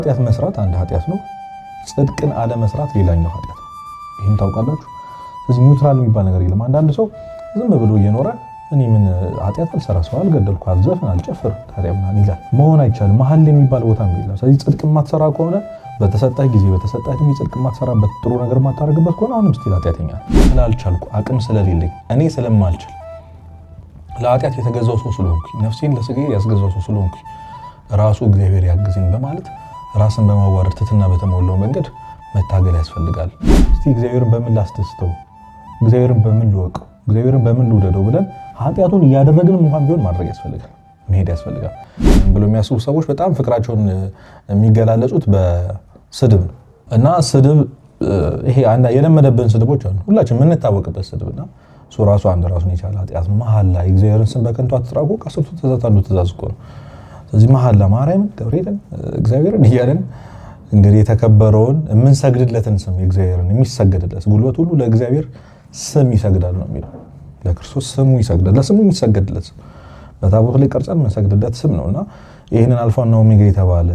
ኃጢአት መስራት አንድ ኃጢአት ነው። ጽድቅን አለ መስራት ሌላኛው ኃጢአት ነው። ይሄን ታውቃላችሁ። ስለዚህ ኒውትራል የሚባል ነገር የለም። አንዳንድ ሰው ዝም ብሎ እየኖረ እኔ ምን ኃጢአት አልሰራ፣ ሰው አልገደልኩ፣ አልዘፍን፣ አልጨፍር ታዲያ ምን ይላል? መሆን አይቻልም። መሐል የሚባል ቦታ የለም። ስለዚህ ጽድቅ የማትሰራ ከሆነ በተሰጣህ ጊዜ በተሰጣህ እድሜ ጽድቅ የማትሰራበት ጥሩ ነገር የማታደርግበት ከሆነ አሁንም ስቲል ኃጢአተኛ ስላልቻልኩ አቅም ስለሌለኝ እኔ ስለማልችል ለኃጢአት የተገዛው ሰው ስለሆንኩኝ ነፍሴን ለስጋዬ ያስገዛው ሰው ስለሆንኩኝ ራሱ እግዚአብሔር ያግዘኝ በማለት ራስን በማዋረድ ትትና በተሞላው መንገድ መታገል ያስፈልጋል። እስቲ እግዚአብሔርን በምን ላስደስተው፣ እግዚአብሔርን በምን ልወቀው፣ እግዚአብሔርን በምን ልውደደው ብለን ኃጢአቱን እያደረግንም እንኳን ቢሆን ማድረግ ያስፈልጋል፣ መሄድ ያስፈልጋል ብሎ የሚያስቡ ሰዎች በጣም ፍቅራቸውን የሚገላለጹት በስድብ ነው። እና ስድብ ይሄ አንዳ የለመደብን ስድቦች አሉ፣ ሁላችን የምንታወቅበት ስድብና እሱ ራሱ አንድ ራሱን የቻለ ኃጢአት ነው። መሐላ እግዚአብሔርን ስም በከንቱ አትጥራ እኮ ከአስርቱ ትእዛዛት አንዱ ትእዛዝ እኮ ነው። ስለዚህ መሐላ ማርያምን፣ ገብርኤልን፣ እግዚአብሔርን እያለን እንግዲህ የተከበረውን የምንሰግድለትን ስም የእግዚአብሔርን የሚሰገድለት ጉልበት ሁሉ ለእግዚአብሔር ስም ይሰግዳል ነው የሚለው። ለክርስቶስ ስሙ ይሰግዳል፣ ለስሙ የሚሰገድለት ስም በታቦት ላይ ቀርጸን የምንሰግድለት ስም ነውና ይህንን አልፋና ኦሜጋ የተባለ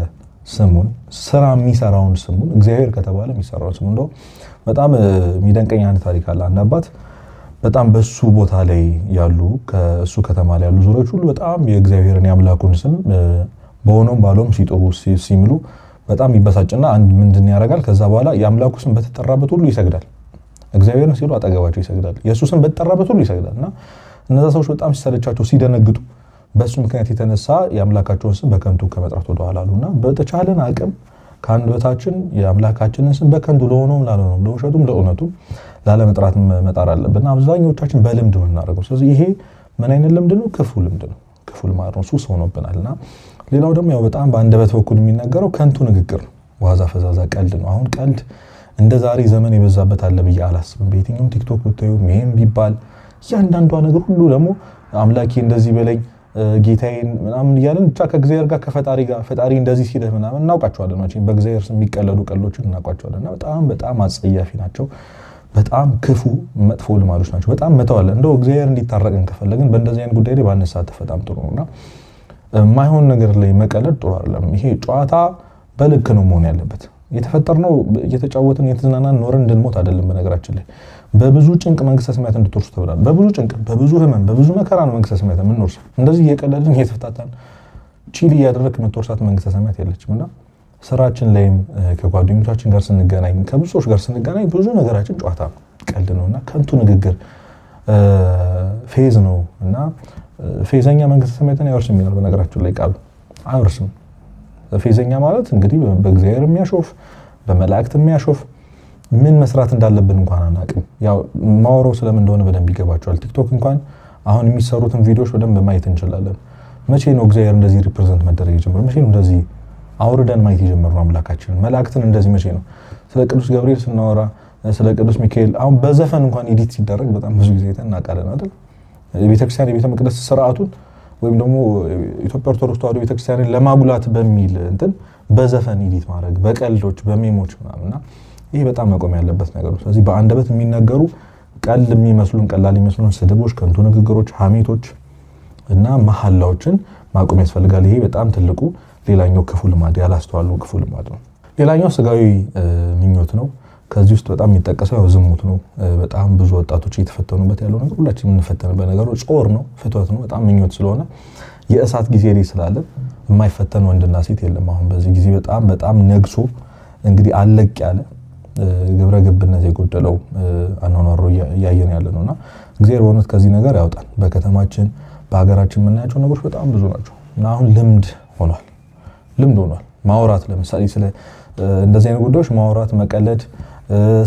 ስሙን ስራ የሚሰራውን ስሙን እግዚአብሔር ከተባለ የሚሰራውን ስሙ እንደው በጣም የሚደንቀኝ አንድ ታሪክ አለ። አንድ አባት በጣም በሱ ቦታ ላይ ያሉ ከሱ ከተማ ላይ ያሉ ዙሪያዎች ሁሉ በጣም የእግዚአብሔርን ያምላኩን ስም በሆነም ባሎም ሲጠሩ ሲምሉ በጣም ይበሳጭና አንድ ምንድን ያደርጋል? ከዛ በኋላ የአምላኩ ስም በተጠራበት ሁሉ ይሰግዳል። እግዚአብሔርን ሲሉ አጠገባቸው ይሰግዳል፣ የሱ ስም በተጠራበት ሁሉ ይሰግዳልና እነዛ ሰዎች በጣም ሲሰለቻቸው ሲደነግጡ በሱ ምክንያት የተነሳ የአምላካቸውን ስም በከንቱ ከመጥራት ወደ ኋላ አሉና በተቻለን አቅም ከአንደበታችን የአምላካችንን ስም በከንቱ ለሆነውም ላለሆነውም ለውሸቱም ለእውነቱም ላለመጥራት መጣር አለብንና አብዛኞቻችን በልምድ ነው የምናደርገው። ስለዚህ ይሄ ምን አይነት ልምድ ነው? ክፉ ልምድ ነው። ክፉ ልማድ ነው፣ ሱስ ሆኖብናልና ሌላው ደግሞ ያው በጣም በአንደበት በኩል የሚነገረው ከንቱ ንግግር ነው፣ ዋዛ ፈዛዛ ቀልድ ነው። አሁን ቀልድ እንደ ዛሬ ዘመን የበዛበት አለ ብዬ አላስብም። በየትኛውም ቲክቶክ ብታዩ ሜም ቢባል እያንዳንዷ ነገር ሁሉ ደግሞ አምላኬ እንደዚህ በለኝ ጌታዬን ምናምን እያለን ብቻ ከእግዚአብሔር ጋር ከፈጣሪ ጋር ፈጣሪ እንደዚህ ሲልህ ምናምን እናውቃቸዋለን። ማለት በእግዚአብሔር ስም የሚቀለዱ ቀልዶችን እናውቃቸዋለንና በጣም አጸያፊ ናቸው። በጣም ክፉ መጥፎ ልማዶች ናቸው። በጣም መተዋለ እንደው እግዚአብሔር እንዲታረቀን ከፈለግን በእንደዚህ አይነት ጉዳይ ላይ ባነሳተፍ በጣም ጥሩ ነውና የማይሆን ነገር ላይ መቀለድ ጥሩ አይደለም። ይሄ ጨዋታ በልክ ነው መሆን ያለበት። የተፈጠርነው እየተጫወትን የተዝናናን ኖረን እንድንሞት አይደለም። በነገራችን ላይ በብዙ ጭንቅ መንግስተ ሰማያት እንድትወርሱ ተብሏል። በብዙ ጭንቅ፣ በብዙ ህመም፣ በብዙ መከራ ነው መንግስተ ሰማያት የምንወርሰው። እንደዚህ እየቀለድን እየተፈታታን ቺል እያደረግን የምትወርሳት መንግስተ ሰማያት የለችምና ስራችን ላይም ከጓደኞቻችን ጋር ስንገናኝ ከብዙ ሰዎች ጋር ስንገናኝ ብዙ ነገራችን ጨዋታ ነው፣ ቀልድ ነውና ከንቱ ንግግር ፌዝ ነውና ፌዘኛ መንግስተ ሰማያትን አይወርስም ይላል። በነገራችን ላይ ቃሉ አይወርስም። ፌዘኛ ማለት እንግዲህ በእግዚአብሔር የሚያሾፍ በመላእክት የሚያሾፍ ምን መስራት እንዳለብን እንኳን አናውቅም። ያው ማወራው ስለምን እንደሆነ በደንብ ይገባቸዋል። ቲክቶክ እንኳን አሁን የሚሰሩትን ቪዲዮዎች በደንብ ማየት እንችላለን። መቼ ነው እግዚአብሔር እንደዚህ ሪፕሬዘንት መደረግ የጀመረው? መቼ ነው እንደዚህ አውርደን ማየት የጀመርነው አምላካችንን? መላእክትን እንደዚህ መቼ ነው? ስለ ቅዱስ ገብርኤል ስናወራ ስለ ቅዱስ ሚካኤል አሁን በዘፈን እንኳን ኤዲት ሲደረግ በጣም ብዙ ጊዜ እናውቃለን አይደል? የቤተክርስቲያን የቤተ መቅደስ ስርዓቱን ወይም ደግሞ ኢትዮጵያ ኦርቶዶክስ ተዋሕዶ ቤተክርስቲያንን ለማጉላት በሚል እንትን በዘፈን ኤዲት ማድረግ በቀልዶች በሜሞች ምናምንና ይሄ በጣም መቆም ያለበት ነገር ነው። ስለዚህ በአንደበት የሚነገሩ ቀልድ የሚመስሉን ቀላል የሚመስሉን ስድቦች፣ ከንቱ ንግግሮች፣ ሐሜቶች እና መሐላዎችን ማቆም ያስፈልጋል። ይሄ በጣም ትልቁ ሌላኛው ክፉ ልማድ ያላስተዋሉ ክፉ ልማድ ነው። ሌላኛው ስጋዊ ምኞት ነው። ከዚህ ውስጥ በጣም የሚጠቀሰው ያው ዝሙት ነው። በጣም ብዙ ወጣቶች እየተፈተኑበት ያለው ነገር ሁላችንም የምንፈተንበት ነገር ጾር ነው፣ ፍትወት ነው። በጣም ምኞት ስለሆነ የእሳት ጊዜ ላይ ስላለ የማይፈተን ወንድና ሴት የለም። አሁን በዚህ ጊዜ በጣም ነግሶ እንግዲህ አለቅ ያለ ግብረ ገብነት የጎደለው አኗኗር እያየን ያለ ነውና እግዚአብሔር በእውነት ከዚህ ነገር ያውጣን። በከተማችን በሀገራችን የምናያቸው ነገሮች በጣም ብዙ ናቸው እና አሁን ልምድ ሆኗል ማውራት። ለምሳሌ ስለ እንደዚህ አይነት ጉዳዮች ማውራት፣ መቀለድ፣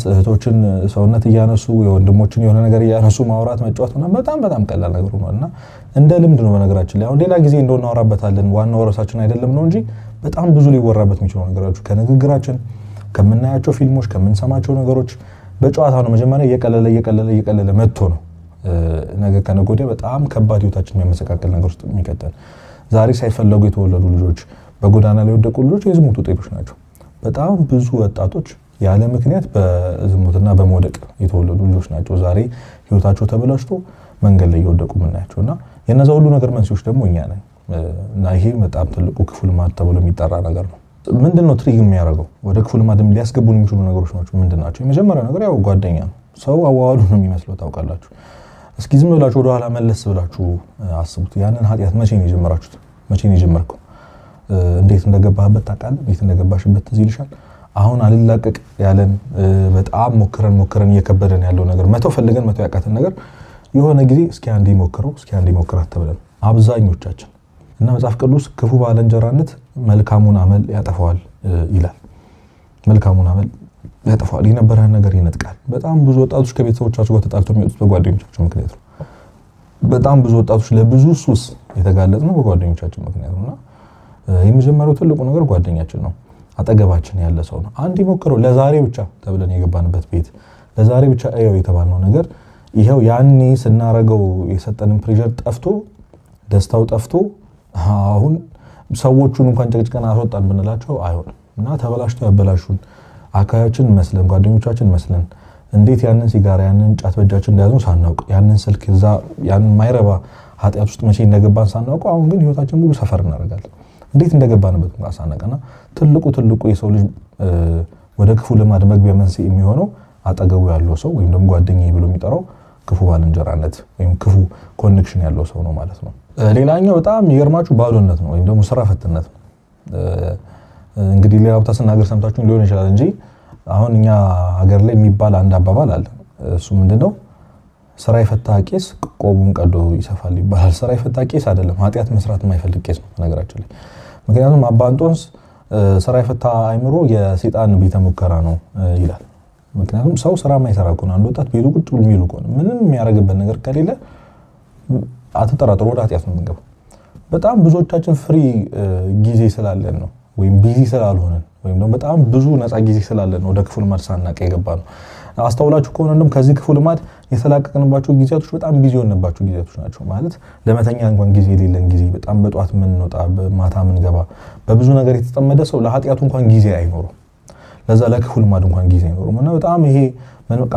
እህቶችን ሰውነት እያነሱ የወንድሞችን የሆነ ነገር እያነሱ ማውራት፣ መጫወት በጣም ቀላል ነገር ሆኗልና እንደ ልምድ ነው። በነገራችን ላይ አሁን ሌላ ጊዜ እንደው እናወራበታለን። ዋናው ርዕሳችን አይደለም ነው እንጂ በጣም ብዙ ሊወራበት የሚችሉ ነገሮች ከንግግራችን ከምናያቸው ፊልሞች ከምንሰማቸው ነገሮች በጨዋታ ነው መጀመሪያ እየቀለለ መጥቶ ነው ነገ ከነገ ወዲያ በጣም ከባድ ህይወታችን የሚያመሰቃቀል ነገር ውስጥ የሚከተል። ዛሬ ሳይፈለጉ የተወለዱ ልጆች፣ በጎዳና ላይ የወደቁ ልጆች የዝሙት ውጤቶች ናቸው። በጣም ብዙ ወጣቶች ያለ ምክንያት በዝሙትና በመውደቅ የተወለዱ ልጆች ናቸው ዛሬ ህይወታቸው ተበላሽቶ መንገድ ላይ እየወደቁ የምናያቸውና የነዛ ሁሉ ነገር መንስኤዎች ደግሞ እኛ ነን እና ይሄ በጣም ትልቁ ክፉ ልማድ ተብሎ የሚጠራ ነገር ነው። ምንድነው ትሪግ የሚያደርገው ወደ ክፉ ልማድ ሊያስገቡን የሚችሉ ነገሮች ምንድናቸው? የመጀመሪያው ነገር ያው ጓደኛ ነው። ሰው አዋዋሉ ነው የሚመስለው ታውቃላችሁ። እስኪ ዝም ብላችሁ ወደ ኋላ መለስ ብላችሁ አስቡት። ያንን ኃጢአት መቼ ነው የጀመራችሁት? መቼ ነው የጀመርከው? እንዴት እንደገባህበት ታውቃለህ? እንዴት እንደገባሽበት ትዝ ይልሻል? አሁን አልላቀቅ ያለን በጣም ሞክረን እየከበደን ያለው ነገር መተው ፈልገን መተው ያቃተን ነገር የሆነ ጊዜ እስኪ አንዴ ሞክራት ተብለን አብዛኞቻችን እና መጽሐፍ ቅዱስ ክፉ ባልንጀራነት መልካሙን አመል ያጠፋዋል ይላል። መልካሙን አመል ያጠፋዋል፣ የነበረን ነገር ይነጥቃል። በጣም ብዙ ወጣቶች ከቤተሰቦቻቸው ጋር ተጣልተው የሚወጡት በጓደኞቻቸው ምክንያት ነው። በጣም ብዙ ወጣቶች ለብዙ ሱስ የተጋለጡ ነው በጓደኞቻቸው ምክንያት ነውና የመጀመሪያው ትልቁ ነገር ጓደኛችን ነው። አጠገባችን ያለ ሰው ነው። አንድ ሞክረው ለዛሬ ብቻ ተብለን የገባንበት ቤት ለዛሬ ብቻ አየው የተባልነው ነገር ይሄው ያኔ ስናረገው የሰጠንን ፕሬሸር ጠፍቶ ደስታው ጠፍቶ አሁን ሰዎቹን እንኳን ጨቅጭቀን አስወጣን ብንላቸው አይሆንም እና ተበላሽተው ያበላሹን አካያችን መስለን ጓደኞቻችን መስለን እንዴት ያንን ሲጋራ ያንን ጫት በእጃችን እንደያዝነው ሳናውቅ ያንን ስልክ እዛ ያንን ማይረባ ኃጢአት ውስጥ መቼ እንደገባን ሳናውቅ አሁን ግን ህይወታችን ሙሉ ሰፈር እናደርጋለን። እንዴት እንደገባንበት እንኳን ሳናውቅና ትልቁ የሰው ልጅ ወደ ክፉ ልማድ መግቢያ መንስኤ የሚሆነው አጠገቡ ያለው ሰው ወይም ደግሞ ጓደኛዬ ብሎ የሚጠራው ክፉ ባልንጀራነት ወይም ክፉ ኮኔክሽን ያለው ሰው ነው ማለት ነው። ሌላኛው በጣም የሚገርማችሁ ባዶነት ነው ወይም ደግሞ ስራ ፈትነት ነው። እንግዲህ ሌላ ቦታ ስናገር ሰምታችሁ ሊሆን ይችላል እንጂ አሁን እኛ ሀገር ላይ የሚባል አንድ አባባል አለ። እሱ ምንድነው? ስራ የፈታ ቄስ ቆቡን ቀዶ ይሰፋል ይባላል። ስራ የፈታ ቄስ አይደለም፣ ኃጢአት መስራት የማይፈልግ ቄስ ነው ነገራችን ላይ። ምክንያቱም አባ እንጦንስ ስራ የፈታ አይምሮ የሰይጣን ቤተ ሙከራ ነው ይላል። ምክንያቱም ሰው ስራ የማይሰራ ከሆነ አንድ ወጣት ቤቱ ቁጭ ብሎ የሚሉ ከሆነ ምንም የሚያደርግበት ነገር ከሌለ አትጠራጥሩ ወደ ኃጢአት ነው የምንገባው። በጣም ብዙዎቻችን ፍሪ ጊዜ ስላለን ነው ወይም ቢዚ ስላልሆነን ወይም ደግሞ በጣም ብዙ ነፃ ጊዜ ስላለን ወደ ክፉ ልማድ ሳናቀ የገባ ነው። አስተውላችሁ ከሆነ እንደውም ከዚህ ክፉ ልማድ የተላቀቅንባቸው ጊዜያቶች በጣም ቢዚ የሆንባቸው ጊዜያቶች ናቸው። ማለት ለመተኛ እንኳን ጊዜ የሌለን ጊዜ፣ በጣም በጧት የምንወጣ በማታ የምንገባ በብዙ ነገር የተጠመደ ሰው ለኃጢአቱ እንኳን ጊዜ አይኖረው፣ ለዛ ለክፉ ልማድ እንኳን ጊዜ አይኖረው እና በጣም ይሄ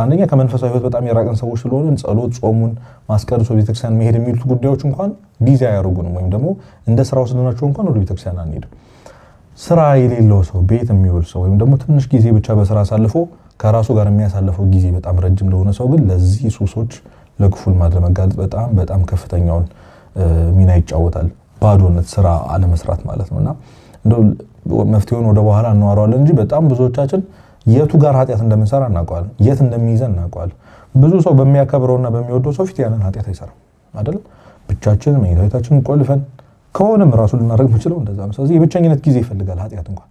አንደኛ ከመንፈሳዊ ህይወት በጣም የራቀን ሰዎች ስለሆነ ጸሎት፣ ጾሙን ማስቀደስ፣ ቤተክርስቲያን መሄድ የሚሉት ጉዳዮች እንኳን ቢዚ አያደርጉንም ወይም ደግሞ እንደ ስራው ስለናቸው እንኳን ወደ ቤተክርስቲያን አንሄድም። ስራ የሌለው ሰው ቤት የሚውል ሰው ወይም ደግሞ ትንሽ ጊዜ ብቻ በስራ አሳልፎ ከራሱ ጋር የሚያሳልፈው ጊዜ በጣም ረጅም ለሆነ ሰው ግን ለዚህ ሱሶች ለክፉ ልማድ ለመጋለጥ በጣም ከፍተኛውን ሚና ይጫወታል። ባዶነት፣ ስራ አለመስራት ማለት ነውና እንደው መፍትሄውን ወደ በኋላ እናወራዋለን እንጂ በጣም ብዙዎቻችን የቱ ጋር ኃጢአት እንደምንሰራ እናውቀዋለን፣ የት እንደሚይዘን እናውቀዋለን። ብዙ ሰው በሚያከብረውና በሚወደው ሰው ፊት ያንን ኃጢአት አይሰራም አይደል? ብቻችን መኝታችንን ቆልፈን ከሆነም ራሱ ልናደርግ የምንችለው እንደዛ ነው። ስለዚህ የብቸኝነት ጊዜ ይፈልጋል ኃጢአት እንኳን።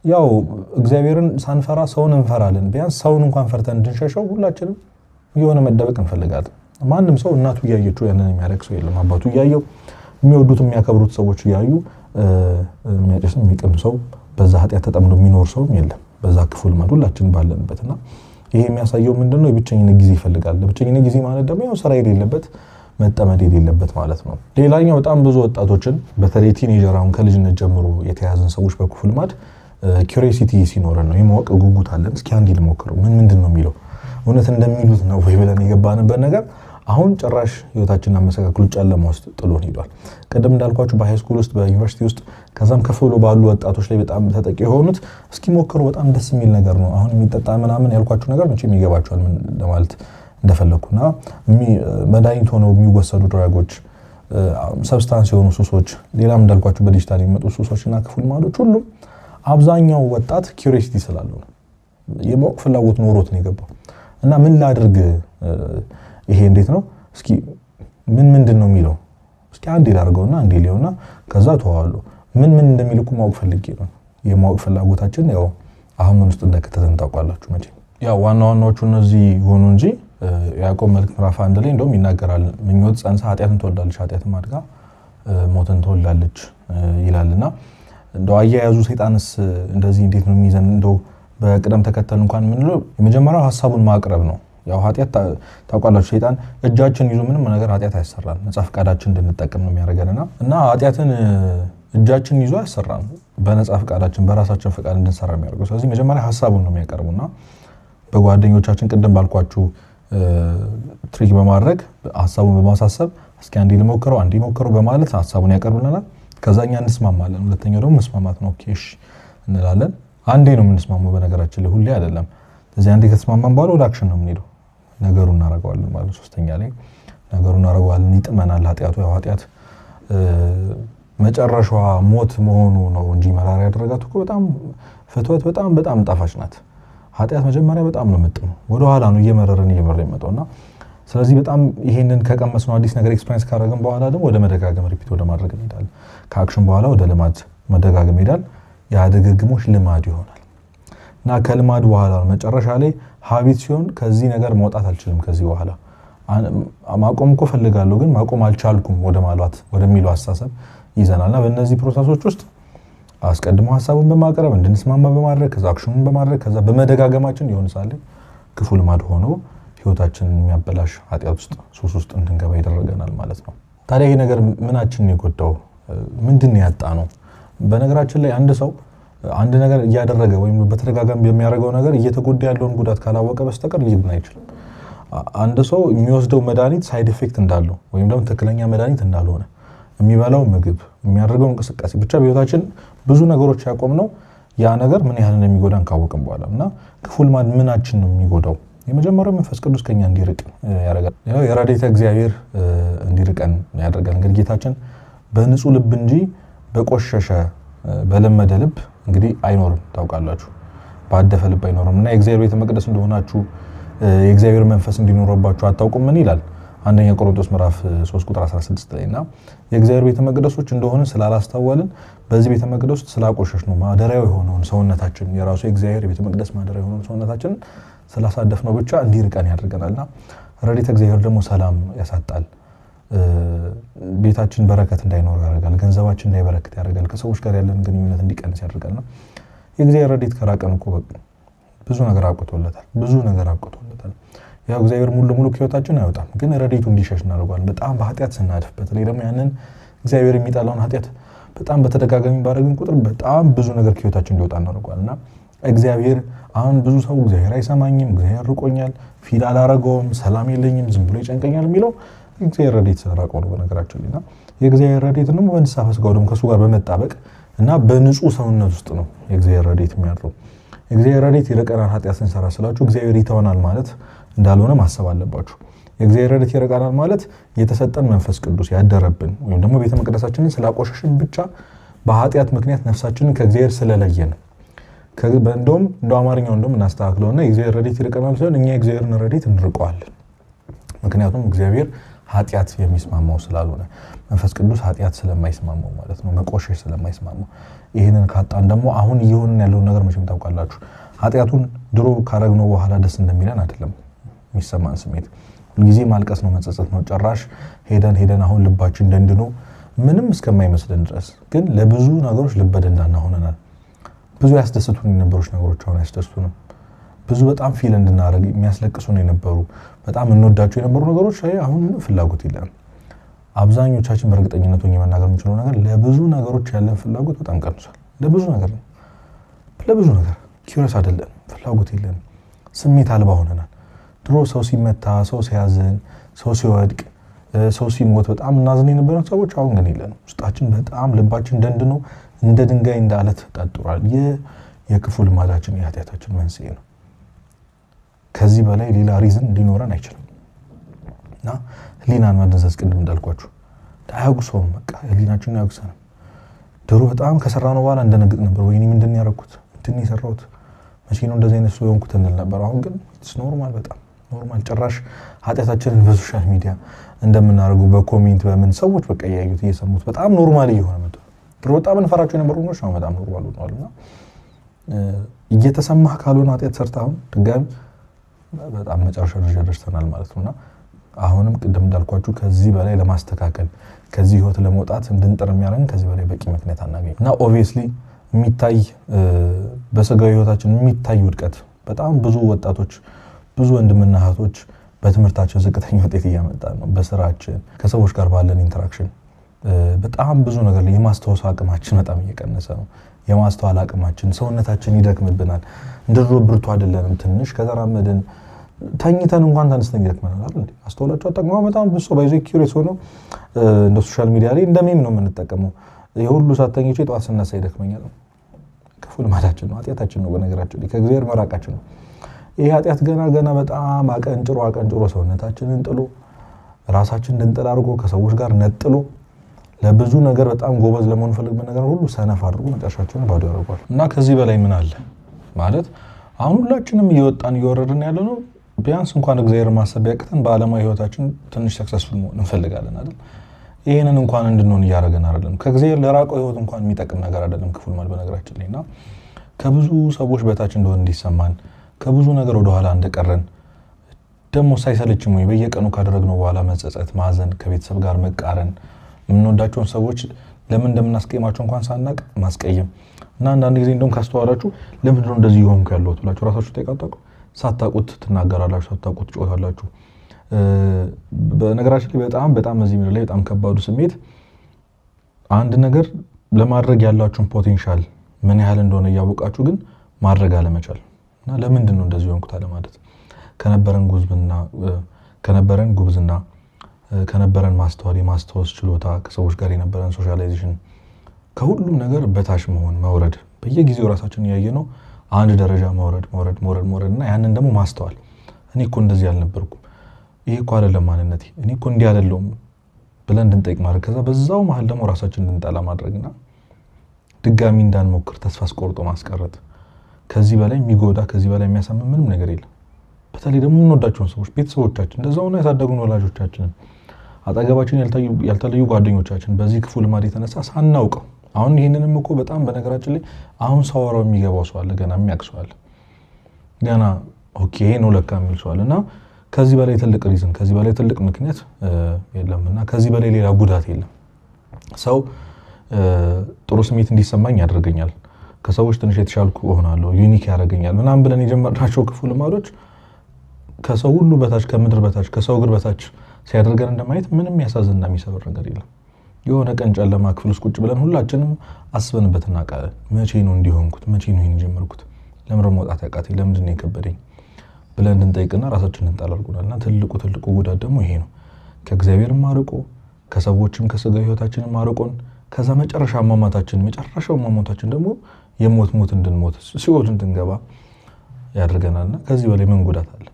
ያው እግዚአብሔርን ሳንፈራ ሰውን እንፈራለን። ቢያንስ ሰውን እንኳን ፈርተን እንድንሸሸው ሁላችንም የሆነ መደበቅ እንፈልጋለን። ማንም ሰው እናቱ እያየችው ያንን የሚያደርግ ሰው የለም። አባቱ እያየው የሚወዱት የሚያከብሩት ሰዎች እያዩ የሚያጨስ የሚቅም ሰው በዛ ኃጢአት ተጠምዶ የሚኖር ሰውም የለም። በዛ ክፉ ልማድ ሁላችንም ባለንበትና ይሄ የሚያሳየው ምንድነው? የብቸኝነት ጊዜ ይፈልጋል። የብቸኝነት ጊዜ ማለት ደግሞ ያው ስራ የሌለበት መጠመድ የሌለበት ማለት ነው። ሌላኛው በጣም ብዙ ወጣቶችን በተለይ ቲኔጀር አሁን ከልጅነት ጀምሮ የተያዘን ሰዎች በክፉ ልማድ ኪዩሪዮሲቲ ሲኖረን ነው የማወቅ ጉጉት አለን። እስኪ አንዴ ልሞክረው ምንድን ነው የሚለው እውነት እንደሚሉት ነው ወይ ብለን የገባንበት ነገር አሁን ጭራሽ ህይወታችንን አመሰቃቅሎ ጨለማ ውስጥ ጥሎን ሄዷል። ቀደም እንዳልኳችሁ በሃይስኩል ውስጥ በዩኒቨርሲቲ ውስጥ ከዛም ከፍ ብሎ ባሉ ወጣቶች ላይ በጣም ተጠቂ የሆኑት እስኪ ሞክሩ በጣም ደስ የሚል ነገር ነው። አሁን የሚጠጣ ምናምን ያልኳችሁ ነገር መቼም ይገባችኋል ምን ለማለት እንደፈለኩና መድኃኒት ሆነው የሚወሰዱ ድራጎች፣ ሰብስታንስ የሆኑ ሱሶች፣ ሌላም እንዳልኳችሁ በዲጂታል የሚመጡ ሱሶችና ክፉ ልማዶች ሁሉም አብዛኛው ወጣት ኪዩሪዮሲቲ ስላለው ነው የማወቅ ፍላጎት ኖሮት ነው የገባው እና ምን ላድርግ ይሄ እንዴት ነው እስኪ ምንድን ነው የሚለው እስኪ አንዴ ላድርገውና አንዴ ሊሆንና ከዛ ተዋዋለሁ ምን እንደሚልኩ ማወቅ ፈልጌ ነው። የማወቅ ፍላጎታችን ያው አሁን ምን ውስጥ እንደከተተን ታውቃላችሁ መቼም። ያው ዋናዎቹ እነዚህ ሆኑ እንጂ ያዕቆብ መልእክት ምዕራፍ 1 ላይ እንደውም ይናገራል። ምኞት ጸንሳ ኃጢአትን ትወልዳለች፣ ኃጢአትም አድጋ ሞትን ትወልዳለች ይላልና እንደው አያያዙ ሰይጣንስ እንደዚህ እንዴት ነው የሚይዘን? እንደው በቅደም ተከተል እንኳን ምንለው የመጀመሪያው ሐሳቡን ማቅረብ ነው። ያው ኃጢአት ታውቃላችሁ ሰይጣን እጃችን ይዞ ምንም ነገር ኃጢአት አይሰራም። ነፃ ፈቃዳችን እንድንጠቀም ነው የሚያደርገንና እና ኃጢአትን እጃችን ይዞ አይሰራም። በነፃ ፈቃዳችን በራሳችን ፈቃድ እንድንሰራ የሚያደርገው። ስለዚህ መጀመሪያ ሐሳቡን ነው የሚያቀርቡና በጓደኞቻችን ቅድም ባልኳችሁ ትሪክ በማድረግ ሐሳቡን በማሳሰብ እስኪ አንዴ ልሞክረው በማለት ሐሳቡን ያቀርቡልናል። ከዛኛ እንስማማለን። ሁለተኛው ደግሞ መስማማት ነው። ኦኬ እሺ እንላለን። አንዴ ነው የምንስማማው በነገራችን ላይ ሁሌ አይደለም። ስለዚህ አንዴ ከተስማማን በኋላ ወደ አክሽን ነው የምንሄደው። ነገሩን እናደርገዋለን ማለት ሶስተኛ ላይ ነገሩን እናደርገዋለን። ይጥመናል። ኃጢአት መጨረሻዋ ሞት መሆኑ ነው እንጂ መራራ ያደረጋት እኮ በጣም ፍትወት በጣም ጣፋጭ ናት። ኃጢአት መጀመሪያ በጣም ነው የምጥመው፣ ወደ ኋላ ነው እየመረረ የመጣውና ስለዚህ በጣም ይሄንን ከቀመስነው አዲስ ነገር ኤክስፒሪየንስ ካደረግን በኋላ ደግሞ ወደ መደጋገም ሪፒት ወደ ማድረግ እንሄዳለን። ከአክሽን በኋላ ወደ ልማድ መደጋገም ይሄዳል። ያ ድግግሞሽ ልማድ ይሆናል እና ከልማድ በኋላ መጨረሻ ላይ ሀቢት ሲሆን ከዚህ ነገር መውጣት አልችልም። ከዚህ በኋላ ማቆም እኮ ፈልጋለሁ ግን ማቆም አልቻልኩም ወደሚለው አስተሳሰብ ይዘናልና በእነዚህ ፕሮሰሶች ውስጥ አስቀድሞ ሐሳቡን በማቅረብ እንድንስማማ በማድረግ ከዛ አክሽኑን በማድረግ ከዛ በመደጋገማችን ይሆን ሳለ ክፉ ልማድ ሆኖ ህይወታችንን የሚያበላሽ ኃጢአት ውስጥ ሱስ ውስጥ እንድንገባ ይደረገናል ማለት ነው። ታዲያ ይሄ ነገር ምናችንን የጎዳው ምንድን ነው ያጣ ነው? በነገራችን ላይ አንድ ሰው አንድ ነገር እያደረገ ወይም በተደጋጋሚ በሚያደርገው ነገር እየተጎዳ ያለውን ጉዳት ካላወቀ በስተቀር ሊድን አይችልም። አንድ ሰው የሚወስደው መድኃኒት ሳይድ ኢፌክት እንዳለው ወይም ደግሞ ትክክለኛ መድኃኒት እንዳልሆነ የሚበላው ምግብ የሚያደርገው እንቅስቃሴ ብቻ በህይወታችን ብዙ ነገሮች ያቆምነው ያ ነገር ምን ያህል እንደሚጎዳን ካወቅን በኋላ እና ክፉ ልማድ ምናችን ነው የሚጎዳው? የመጀመሪያው መንፈስ ቅዱስ ከኛ እንዲርቅ ያደርጋል። የረድኤተ እግዚአብሔር እንዲርቀን ያደርጋል። እንግዲህ ጌታችን በንጹህ ልብ እንጂ በቆሸሸ በለመደ ልብ እንግዲህ አይኖርም። ታውቃላችሁ ባደፈ ልብ አይኖርም እና የእግዚአብሔር ቤተ መቅደስ እንደሆናችሁ የእግዚአብሔር መንፈስ እንዲኖርባችሁ አታውቁም ምን ይላል? አንደኛ ቆሮንቶስ ምዕራፍ 3 ቁጥር 16 ላይና የእግዚአብሔር ቤተ መቅደሶች እንደሆነ ስላላስተዋልን በዚህ ቤተ መቅደስ ውስጥ ስላቆሸሽ ነው ማደሪያው የሆነውን ሰውነታችን የራሱ የእግዚአብሔር ቤተ መቅደስ ማደሪያው የሆነውን ሰውነታችን ስላሳደፍ ነው ብቻ እንዲርቀን ያደርገናልና ረድኤተ እግዚአብሔር ደግሞ ሰላም ያሳጣል። ቤታችን በረከት እንዳይኖር ያደርጋል። ገንዘባችን እንዳይበረከት ያደርጋል። ከሰዎች ጋር ያለን ግንኙነት እንዲቀንስ ያደርጋልና የእግዚአብሔር ረድኤት ከራቀን እኮ ብዙ ነገር አቆቶለታል። ያው እግዚአብሔር ሙሉ ለሙሉ ከህይወታችን አይወጣም፣ ግን ረድኤቱ እንዲሸሽ እናደርጋለን። በጣም በኃጢአት ስናድፍ በተለይ ደግሞ ያንን እግዚአብሔር የሚጠላውን ኃጢአት በጣም በተደጋጋሚ ባደረግን ቁጥር በጣም ብዙ ነገር ከህይወታችን እንዲወጣ እናደርጋለንና እግዚአብሔር አሁን ብዙ ሰው እግዚአብሔር አይሰማኝም፣ እግዚአብሔር ርቆኛል፣ ፊል አላረገውም፣ ሰላም የለኝም፣ ዝም ብሎ ይጨንቀኛል የሚለው እግዚአብሔር ረድኤት ስለራቀው ነው በነገራችን ላይ። እና የእግዚአብሔር ረድኤት ደግሞ በንስሐ ፈስጋው ደግሞ ከሱ ጋር በመጣበቅ እና በንጹህ ሰውነት ውስጥ ነው የእግዚአብሔር ረድኤት የሚያድረው። የእግዚአብሔር ረድኤት ይርቀናል ኃጢአት ስንሰራ ስላችሁ እግዚአብሔር ይተወናል ማለት እንዳልሆነ ማሰብ አለባችሁ። የእግዚአብሔር ረድኤት ይርቀናል ማለት የተሰጠን መንፈስ ቅዱስ ያደረብን ወይም ደግሞ ቤተ መቅደሳችንን ስላቆሸሽን ብቻ በኃጢአት ምክንያት ነፍሳችንን ከእግዚአብሔር ስለለየን እንደውም አማርኛው እናስተካክለውና የእግዚአብሔር ረድኤት ይርቀናል ሲሆን እኛ የእግዚአብሔርን ረድኤት እንርቀዋለን። ምክንያቱም እግዚአብሔር ኃጢአት የሚስማማው ስላልሆነ መንፈስ ቅዱስ ኃጢአት ስለማይስማማው ማለት ነው፣ መቆሸሽ ስለማይስማማው። ይህንን ካጣን ደግሞ አሁን እየሆንን ያለውን ነገር መቼም ታውቃላችሁ። ኃጢአቱን ድሮ ካረግነው በኋላ ደስ እንደሚለን አይደለም የሚሰማን ስሜት። ሁልጊዜ ማልቀስ ነው፣ መጸጸት ነው። ጭራሽ ሄደን አሁን ልባችን ደንድኖ ምንም እስከማይመስለን ድረስ ግን ለብዙ ነገሮች ልበ ደንዳና ሆነናል። ብዙ ያስደስቱን የነበሩ ነገሮች አሁን ያስደስቱንም። ብዙ በጣም ፊል እንድናደርግ የሚያስለቅሱን የነበሩ በጣም እንወዳቸው የነበሩ ነገሮች አሁን ምንም ፍላጎት የለንም። አብዛኞቻችን በእርግጠኝነት ሆኜ መናገር የምችለው ነገር ለብዙ ነገሮች ያለን ፍላጎት በጣም ቀንሷል። ለብዙ ነገር ኪዩሪየስ አይደለም፣ ፍላጎት የለንም፣ ስሜት አልባ ሆነናል። ድሮ ሰው ሲመታ፣ ሰው ሲያዝን፣ ሰው ሲወድቅ፣ ሰው ሲሞት በጣም እናዝን የነበረን ሰዎች አሁን ግን የለንም። ውስጣችን በጣም ልባችን ደንድኖ እንደ ድንጋይ እንደ አለት ተጣጥሯል። የክፉ ልማዳችን የኃጢአታችን መንስኤ ነው። ከዚህ በላይ ሌላ ሪዝን እንዲኖረን አይችልም። እና ህሊናን መደንዘዝ ቅድም እንዳልኳችሁ አያጉሰውም። በቃ ህሊናችን አያጉሰንም። ድሮ በጣም ከሰራነው በኋላ እንደነግጥ ነበር። ወይኔ ምንድን ያደረኩት እንትን የሰራሁት መቼ ነው እንደዚህ አይነት ሰው የሆንኩት እንል ነበር። አሁን ግን ኖርማል፣ በጣም ኖርማል። ጭራሽ ኃጢአታችንን በሶሻል ሚዲያ እንደምናደርጉ በኮሜንት በምን ሰዎች በቃ እያዩት እየሰሙት በጣም ኖርማል እየሆነ መጥቶ ድሮ በጣም እንፈራቸው የነበሩ ነገሮች ነው በጣም ኖርማል ሆነዋልና እየተሰማህ ካልሆነ ኃጢአት ሰርተህ አሁን ድጋሚ በጣም መጨረሻ ደረጃ ደርሰናል ማለት ነውና አሁንም ቅድም እንዳልኳችሁ ከዚህ በላይ ለማስተካከል ከዚህ ህይወት ለመውጣት እንድንጥር የሚያደርገን ከዚህ በላይ በቂ ምክንያት አናገኝ እና ኦብቪየስሊ የሚታይ በስጋዊ ህይወታችን የሚታይ ውድቀት በጣም ብዙ ወጣቶች ብዙ ወንድምና እህቶች በትምህርታቸው ዝቅተኛ ውጤት እያመጣ ነው። በስራችን ከሰዎች ጋር ባለን ኢንተራክሽን በጣም ብዙ ነገር የማስተዋል አቅማችን በጣም እየቀነሰ ነው። የማስተዋል አቅማችን ሰውነታችን ይደክምብናል። እንደድሮ ብርቱ አይደለንም። ትንሽ ከተራመድን ተኝተን እንኳን ተነስተን ይደክመናል አይደል? አስተውላችሁ አጠቅመው በጣም ብዙ ባይዞ ኪዩሪየስ ሆኖ እንደ ሶሻል ሚዲያ ላይ እንደሚም ነው የምንጠቀመው። የሁሉ ሳተኞች የጧት ስነሳ ይደክመኛል። ክፉ ልማዳችን ነው፣ ኃጢአታችን ነው። በነገራችን ላይ ከእግዚአብሔር መራቃችን ነው። ይሄ ኃጢአት ገና በጣም አቀንጭሮ ሰውነታችንን ጥሎ ራሳችንን እንድንጥል አድርጎ ከሰዎች ጋር ነጥሎ ለብዙ ነገር በጣም ጎበዝ ለመሆን ፈልገን ነገር ሁሉ ሰነፍ አድርጎ መጨረሻችንን ባዶ ያደርጋል። እና ከዚህ በላይ ምን አለ ማለት አሁን ሁላችንም እየወጣን እየወረድን ያለ ነው። ቢያንስ እንኳን እግዚአብሔር ማሰብ ያቅተን በዓለማዊ ህይወታችን ትንሽ ሰክሰስፉል መሆን እንፈልጋለን አይደል? ይሄንን እንኳን እንድንሆን እያደረገን አይደለም። ከእግዚአብሔር ለራቀው ህይወት እንኳን የሚጠቅም ነገር አይደለም ክፉ ልማድ በነገራችን ላይ። እና ከብዙ ሰዎች በታች እንደሆነ እንዲሰማን ከብዙ ነገር ወደ ኋላ እንደቀረን ደግሞ ሳይሰለችም ወይ በየቀኑ ካደረግነው በኋላ መጸጸት፣ ማዘን፣ ከቤተሰብ ጋር መቃረን፣ የምንወዳቸውን ሰዎች ለምን እንደምናስቀይማቸው እንኳን ሳናቅ ማስቀየም እና አንዳንድ ጊዜ እንደውም ካስተዋላችሁ ለምንድነው እንደዚህ ይሆንኩ ያለሁት ብላችሁ ራሳችሁ ተጠይቃችሁ ሳታውቁት ትናገራላችሁ፣ ሳታውቁት ትጮታላችሁ። በነገራችን ላይ በጣም እዚህ ምድር ላይ በጣም ከባዱ ስሜት አንድ ነገር ለማድረግ ያላችሁን ፖቴንሻል ምን ያህል እንደሆነ እያወቃችሁ ግን ማድረግ አለመቻል እና ለምንድን ነው እንደዚህ ሆንኩት አለ ማለት ከነበረን ጉብዝና ከነበረን ማስተዋል ችሎታ ከሰዎች ጋር የነበረን ሶሻላይዜሽን ከሁሉም ነገር በታች መሆን መውረድ በየጊዜው ራሳችንን ያየነው አንድ ደረጃ መውረድ እና ያንን ደግሞ ማስተዋል እኔ እኮ እንደዚህ አልነበርኩም፣ ይሄ እኮ አይደለም ማንነቴ፣ እኔ እኮ እንዲህ አይደለም ብለን እንድንጠይቅ ማድረግ ከዛ በዛው መሀል ደግሞ ራሳችንን እንድንጠላ ማድረግና ድጋሚ እንዳንሞክር ተስፋ አስቆርጦ ማስቀረት ከዚህ በላይ የሚጎዳ ከዚህ በላይ የሚያሳምን ምንም ነገር የለም። በተለይ ደግሞ የምንወዳቸውን ሰዎች ቤተሰቦቻችን እንደዛው ነው ያሳደጉን ወላጆቻችንን አጠገባችን ያልተለዩ ጓደኞቻችን በዚህ ክፉ ልማድ የተነሳ ሳናውቀው አሁን ይሄንንም እኮ በጣም በነገራችን ላይ አሁን ሳወራው የሚገባው ሰው አለ፣ ገና የሚያውቅ ሰው አለ፣ ገና ኦኬ ነው ለካ የሚል ሰው አለ። እና ከዚህ በላይ ትልቅ ሪዝን ከዚህ በላይ ትልቅ ምክንያት የለምና ከዚህ በላይ ሌላ ጉዳት የለም። ሰው ጥሩ ስሜት እንዲሰማኝ ያደርገኛል፣ ከሰዎች ትንሽ የተሻልኩ እሆናለሁ፣ ዩኒክ ያደርገኛል ምናምን ብለን የጀመርናቸው ክፉ ልማዶች ከሰው ሁሉ በታች ከምድር በታች ከሰው እግር በታች ሲያደርገን እንደማየት ምንም ያሳዝንና የሚሰብር ነገር የለም። የሆነ ቀን ጨለማ ክፍል ውስጥ ቁጭ ብለን ሁላችንም አስበንበት እናውቃለን። መቼ ነው እንዲሆንኩት? መቼ ነው ይሄን ጀመርኩት? ለምን መውጣት ያቃተኝ? ለምንድን ነው የከበደኝ? ብለን እንድንጠይቅና ራሳችንን እንጣላልኩናልና ትልቁ ጉዳት ደግሞ ይሄ ነው። ከእግዚአብሔርም ማርቆ ከሰዎችም ከስጋ ህይወታችንም ማርቆን ከዛ መጨረሻው ማማታችን ደግሞ የሞት እንድንሞት ሲኦል እንድንገባ ያደርገናልና ከዚህ በላይ ምን ጉዳት አለ?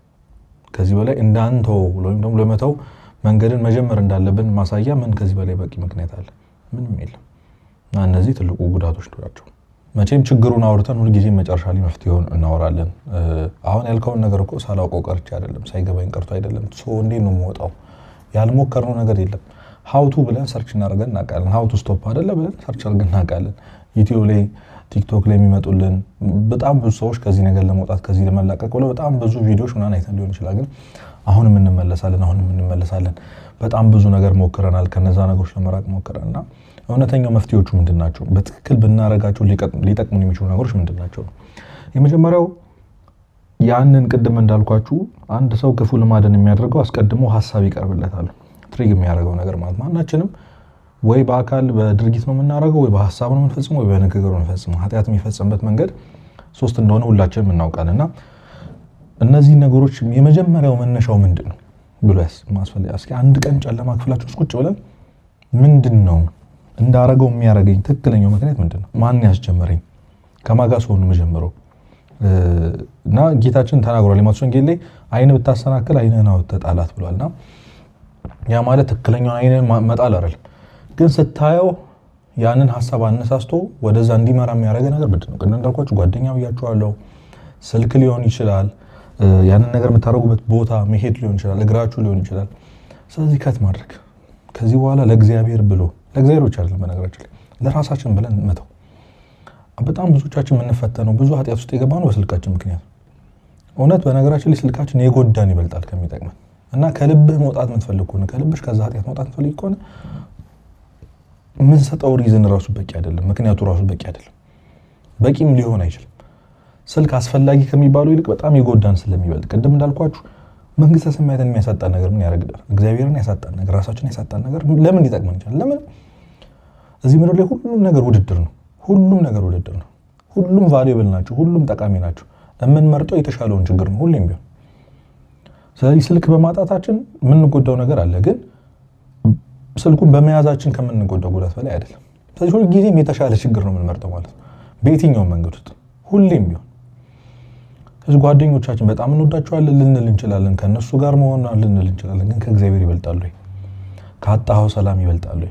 ከዚህ በላይ እንዳንተው ወይም ደግሞ ለመተው መንገድን መጀመር እንዳለብን ማሳያ ምን ከዚህ በላይ በቂ ምክንያት አለ? ምንም የለም። እና እነዚህ ትልቁ ጉዳቶች ናቸው። መቼም ችግሩን አውርተን ሁሉ ጊዜ መጨረሻ ላይ መፍትሄውን እናወራለን። አሁን ያልከውን ነገር እኮ ሳላውቀው ቀርቼ አይደለም፣ ሳይገባኝ ቀርቶ አይደለም። እንዴት ነው የምወጣው? ያልሞከርነው ነገር የለም። ሀውቱ ብለን ሰርች እናደርገን እናውቃለን። ሀውቱ ስቶፕ አይደለ ብለን ሰርች አድርገን እናውቃለን። ዩቲዩብ ላይ ቲክቶክ ላይ የሚመጡልን በጣም ብዙ ሰዎች ከዚህ ነገር ለመውጣት ከዚህ ለመላቀቅ ብለው በጣም ብዙ ቪዲዮዎች ምናምን አይተን ሊሆን ይችላል። ግን አሁንም እንመለሳለን። በጣም ብዙ ነገር ሞክረናል፣ ከነዛ ነገሮች ለመራቅ ሞክረናልና እውነተኛው መፍትሄዎቹ ምንድናቸው? በትክክል ብናረጋቸው ሊጠቅሙን የሚችሉ ነገሮች ምንድናቸው? የመጀመሪያው ያንን ቅድም እንዳልኳችሁ አንድ ሰው ክፉ ልማድን የሚያደርገው አስቀድሞ ሐሳብ ይቀርብለታል። ትሪግ የሚያደርገው ነገር ማለት ማናችንም ወይ በአካል በድርጊት ነው የምናደርገው፣ ወይ በሐሳብ ነው የምንፈጽመው፣ ወይ በንግግር ነው የምንፈጽመው። ኃጢአት የሚፈጽምበት መንገድ ሶስት እንደሆነ ሁላችንም እናውቃለንና እነዚህ ነገሮች የመጀመሪያው መነሻው ምንድነው ብሎ ማስፈልግ እስኪ አንድ ቀን ጨለማ ክፍላችን ውስጥ ቁጭ ብለን ምንድነው እንዳረገው የሚያረገኝ ትክክለኛው ምክንያት ምንድነው? ማን ያስጀመረኝ? ከማጋስ ሆኖ መጀመረው እና ጌታችን ተናግሯል። የማቴዎስ ወንጌል ላይ አይን ብታሰናክል አይንህን አውጥተህ ጣላት ብሏልና ያ ማለት ትክክለኛውን አይንን መጣል አይደለም፣ ግን ስታየው ያንን ሐሳብ አነሳስቶ ወደዛ እንዲመራ የሚያደርገ ነገር ምንድነው? ቅድም እንዳልኳችሁ ጓደኛ ብያችኋለሁ፣ ስልክ ሊሆን ይችላል፣ ያንን ነገር የምታደርጉበት ቦታ መሄድ ሊሆን ይችላል፣ እግራችሁ ሊሆን ይችላል። ስለዚህ ከት ማድረግ ከዚህ በኋላ ለእግዚአብሔር ብሎ ለእግዚአብሔር ብቻ አይደለም በነገራችን ላይ ለራሳችን ብለን መተው። በጣም ብዙዎቻችን የምንፈተነው ብዙ ኃጢአት ውስጥ የገባነው በስልካችን ምክንያት። እውነት በነገራችን ላይ ስልካችን የጎዳን ይበልጣል ከሚጠቅመን እና ከልብህ መውጣት የምትፈልግ ከሆነ ከልብሽ ከዛ ኃጢአት መውጣት የምትፈልግ ከሆነ ምን ሰጠው ሪዝን ራሱ በቂ አይደለም፣ ምክንያቱ ራሱ በቂ አይደለም፣ በቂም ሊሆን አይችልም። ስልክ አስፈላጊ ከሚባለው ይልቅ በጣም የጎዳን ስለሚበልጥ ቅድም እንዳልኳችሁ መንግስተ ሰማያትን የሚያሳጣን ነገር ምን ያደርጋል? እግዚአብሔርን ያሳጣን ነገር፣ ራሳችንን ያሳጣን ነገር ለምን ሊጠቅመን ይችላል? ለምን እዚህ ምድር ላይ ሁሉም ነገር ውድድር ነው። ሁሉም ቫልዩብል ናቸው፣ ሁሉም ጠቃሚ ናቸው። የምንመርጠው የተሻለውን ችግር ነው ሁሌም ቢሆን። ስለዚህ ስልክ በማጣታችን የምንጎዳው ነገር አለ፣ ግን ስልኩን በመያዛችን ከምንጎዳው ጉዳት በላይ አይደለም። ስለዚህ ሁሉ ጊዜም የተሻለ ችግር ነው የምንመርጠው ማለት ነው። በየትኛው መንገድ ውስጥ ሁሌም ቢሆን ስለዚህ ጓደኞቻችን በጣም እንወዳቸዋለን ልንል እንችላለን ከነሱ ጋር መሆን ልንል እንችላለን ግን ከእግዚአብሔር ይበልጣሉ ካጣው ሰላም ይበልጣሉ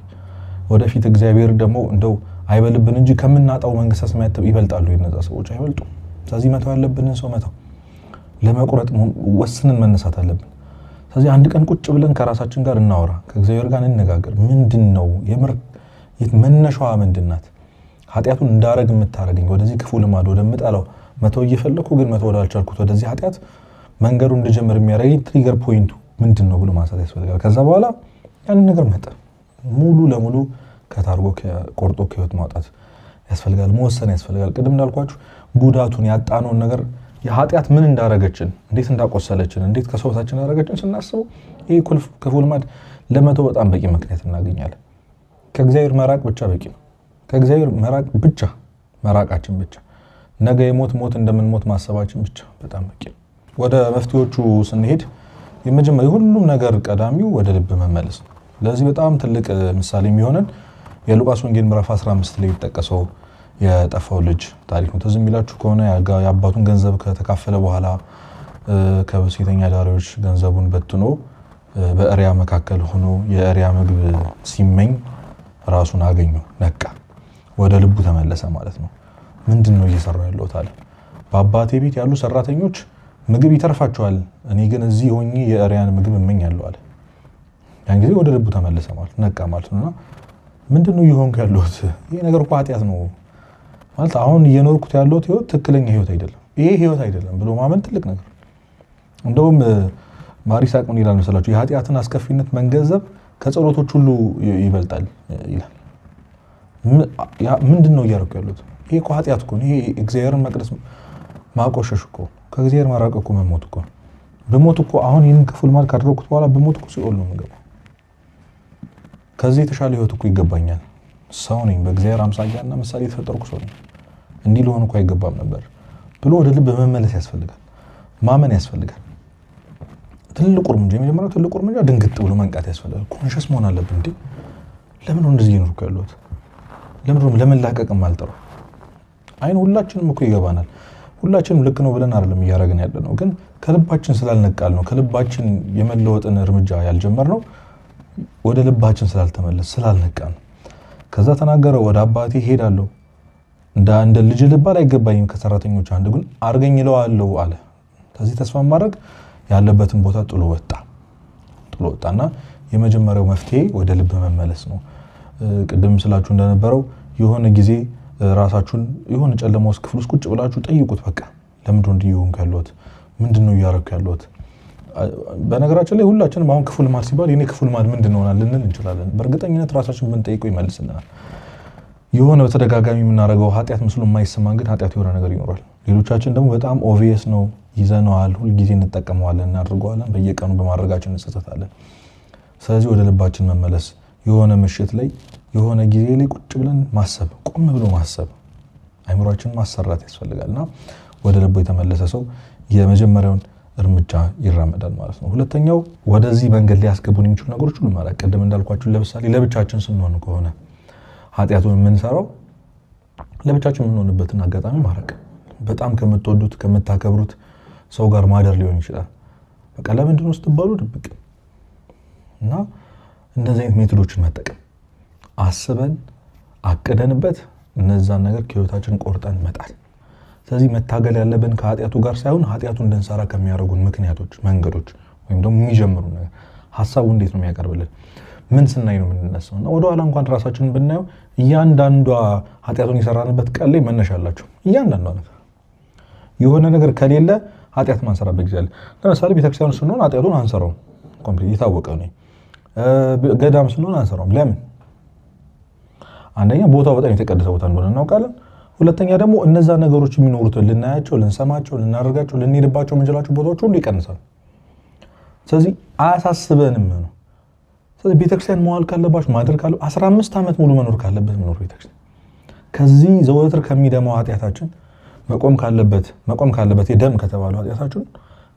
ወደፊት እግዚአብሔር ደግሞ እንደው አይበልብን እንጂ ከምናጣው መንግስተ ሰማያት ይበልጣሉ የነዛ ሰዎች አይበልጡም ስለዚህ መተው ያለብንን ሰው መተው ለመቁረጥ ወስነን መነሳት አለብን ስለዚህ አንድ ቀን ቁጭ ብለን ከራሳችን ጋር እናወራ ከእግዚአብሔር ጋር እንነጋገር ምንድነው የምር መነሻዋ ምንድናት ኃጢያቱን እንዳረግ የምታረገኝ ወደዚህ ክፉ ልማድ ወደምጣላው መተው እየፈለኩ ግን መተው ወዳልቻልኩት ወደዚህ ኃጢያት መንገዱ እንድጀምር የሚያረጋኝ ትሪገር ፖይንቱ ምንድነው ብሎ ማሳት ያስፈልጋል ከዛ በኋላ ያን ነገር መጣ ሙሉ ለሙሉ ከታርጎ ቆርጦ ከህይወት ማውጣት ያስፈልጋል መወሰን ያስፈልጋል ቅድም እንዳልኳችሁ ጉዳቱን ያጣነውን ነገር የኃጢያት ምን እንዳረገችን እንዴት እንዳቆሰለችን እንዴት ከሰውታችን እንዳረገችን ስናስበው ይሄ ክፉ ልማድ ለመተው በጣም በቂ ምክንያት እናገኛለን ከእግዚአብሔር መራቅ ብቻ በቂ ነው ከእግዚአብሔር መራቅ ብቻ መራቃችን ብቻ ነገ ሞት እንደምንሞት ማሰባችን ብቻ በጣም በቂ ነው ወደ መፍትሄዎቹ ስንሄድ የመጀመሪያው ሁሉም ነገር ቀዳሚው ወደ ልብ መመለስ ነው ለዚህ በጣም ትልቅ ምሳሌ የሚሆነን የሉቃስ ወንጌል ምዕራፍ 15 ላይ የተጠቀሰው የጠፋው ልጅ ታሪክ ነው ተዝም ይላችሁ ከሆነ የአባቱን ገንዘብ ከተካፈለ በኋላ ከሴተኛ ዳሪዎች ገንዘቡን በትኖ በእሪያ መካከል ሆኖ የእሪያ ምግብ ሲመኝ ራሱን አገኘው ነቃ ወደ ልቡ ተመለሰ ማለት ነው ምንድነው እየሰራው ያለው ታለ በአባቴ ቤት ያሉ ሰራተኞች ምግብ ይተርፋቸዋል እኔ ግን እዚህ ሆኜ የእሪያን ምግብ እመኛለሁ አለ ያን ጊዜ ወደ ልቡ ተመለሰ ማለት ነቃ ማለት ነውና ምንድነው ይሆንክ ያለውት ይሄ ነገር እኮ ኃጢያት ነው ማለት አሁን እየኖርኩት ያለውት ህይወት ትክክለኛ ህይወት አይደለም ይሄ ህይወት አይደለም ብሎ ማመን ትልቅ ነገር እንደውም ማሪሳቅ ምን ይላል መሰላችሁ የኃጢያትን አስከፊነት መንገዘብ ከጸሎቶች ሁሉ ይበልጣል ይላል ምንድነው እያረኩ ያለውት ይሄ እኮ ኃጢያት እኮ ይሄ እግዚአብሔርን መቅደስ ማቆሸሽ እኮ ከእግዚአብሔር መራቅ እኮ መሞት እኮ በሞት እኮ አሁን ይሄን ክፉ ልማድ ካደረኩት በኋላ በሞት እኮ ሲኦል ነው የምገባው ከዚህ የተሻለ ህይወት እኮ ይገባኛል ሰው ነኝ በእግዚአብሔር አምሳያና ምሳሌ የተፈጠርኩ ሰው ነኝ እንዲህ ሊሆን እኮ አይገባም ነበር ብሎ ወደ ልብ መመለስ ያስፈልጋል ማመን ያስፈልጋል ትልቁ እርምጃ የመጀመሪያው ትልቁ እርምጃ ድንግጥ ብሎ መንቃት ያስፈልጋል ኮንሺየስ መሆን አለብን እንዴ ለምን እንደዚህ እየኖርኩ ያለሁት ለምን ላቀቅም አልጠራው አይን ሁላችንም እኮ ይገባናል ሁላችንም ልክ ነው ብለን አይደለም እያረጋን ያለነው ግን ከልባችን ስላልነቃል ነው ከልባችን የመለወጥን እርምጃ ያልጀመርነው ወደ ልባችን ስላልተመለስ ስላልነቃን ከዛ ተናገረ ወደ አባቴ ሄዳለሁ እንደ ልጅ ልባል አይገባኝም ከሰራተኞች አንድ ግን አርገኝ ይለዋለሁ አለ ከዚህ ተስፋ ማድረግ ያለበትን ቦታ ጥሎ ወጣና የመጀመሪያው መፍትሄ ወደ ልብ መመለስ ነው ቅድም ስላችሁ እንደነበረው የሆነ ጊዜ ራሳችሁን የሆነ ጨለማ ውስጥ ክፍል ውስጥ ቁጭ ብላችሁ ጠይቁት በቃ ለምንድነው እንዲሆንኩ ያለሁት ምንድነው ያረኩ ያለሁት በነገራችን ላይ ሁላችንም አሁን ክፉ ልማድ ሲባል የኔ ክፉ ልማድ ምንድነው ልንል እንችላለን በእርግጠኝነት ራሳችንን ብንጠይቀው ይመልስልናል የሆነ በተደጋጋሚ የምናረጋው ኃጢያት መስሎ የማይሰማን ግን ኃጢያት የሆነ ነገር ይኖራል ሌሎቻችን ደግሞ በጣም ኦብቪየስ ነው ይዘነዋል ሁሉ ጊዜ እንጠቀመዋለን እናድርገዋለን በየቀኑ በማድረጋችን እንሰተታለን ስለዚህ ወደ ልባችን መመለስ የሆነ ምሽት ላይ የሆነ ጊዜ ላይ ቁጭ ብለን ማሰብ ቆም ብሎ ማሰብ አይምሮአችንን ማሰራት ያስፈልጋልና ወደ ልቡ የተመለሰ ሰው የመጀመሪያውን እርምጃ ይራመዳል ማለት ነው ሁለተኛው ወደዚህ መንገድ ሊያስገቡን የሚችሉ ነገሮች ሁሉ ማለት ቀደም እንዳልኳችሁ ለምሳሌ ለብቻችን ስንሆን ከሆነ ኃጢያቱን የምንሰራው ለብቻችን የምንሆንበትን አጋጣሚ ማረቅ በጣም ከምትወዱት ከምታከብሩት ሰው ጋር ማደር ሊሆን ይችላል በቃ ለምንድን ነው ስትባሉ ድብቅ እና እንደዚህ አይነት ሜቶዶችን መጠቀም አስበን አቅደንበት እነዛን ነገር ከህይወታችን ቆርጠን መጣል ስለዚህ መታገል ያለብን ከኃጢያቱ ጋር ሳይሆን ኃጢያቱን እንድንሰራ ከሚያደርጉን ምክንያቶች መንገዶች ወይም ደግሞ የሚጀምሩ ነገር ሐሳቡ እንዴት ነው የሚያቀርብልን ምን ስናይ ነው የምንነሳውና ወደ ኋላ እንኳን ራሳችንን ብናየው እያንዳንዷ ኃጢያቱን የሰራንበት ቀን ላይ መነሻ አላቸው እያንዳንዷ ነገር የሆነ ነገር ከሌለ ኃጢያት ማንሰራበት ጊዜ አለ ለምሳሌ ቤተክርስቲያን ስንሆን ኃጢያቱን አንሰራውም ኮምፕሊት የታወቀ ነው ገዳም ስንሆን አንሰራውም ለምን አንደኛ ቦታው በጣም የተቀደሰ ቦታ እንደሆነ እናውቃለን ሁለተኛ ደግሞ እነዛ ነገሮች የሚኖሩት ልናያቸው ልንሰማቸው ልናደርጋቸው ልንሄድባቸው የምንችላቸው ቦታዎች ሁሉ ይቀንሳል ስለዚህ አያሳስበንም ነው ስለዚህ ቤተክርስቲያን መዋል ካለባችሁ ማድረግ ካለ 15 ዓመት ሙሉ መኖር ካለበት መኖር ቤተክርስቲያን ከዚህ ዘወትር ከሚደማው ኃጢያታችን መቆም ካለበት የደም ከተባለው ኃጢያታችን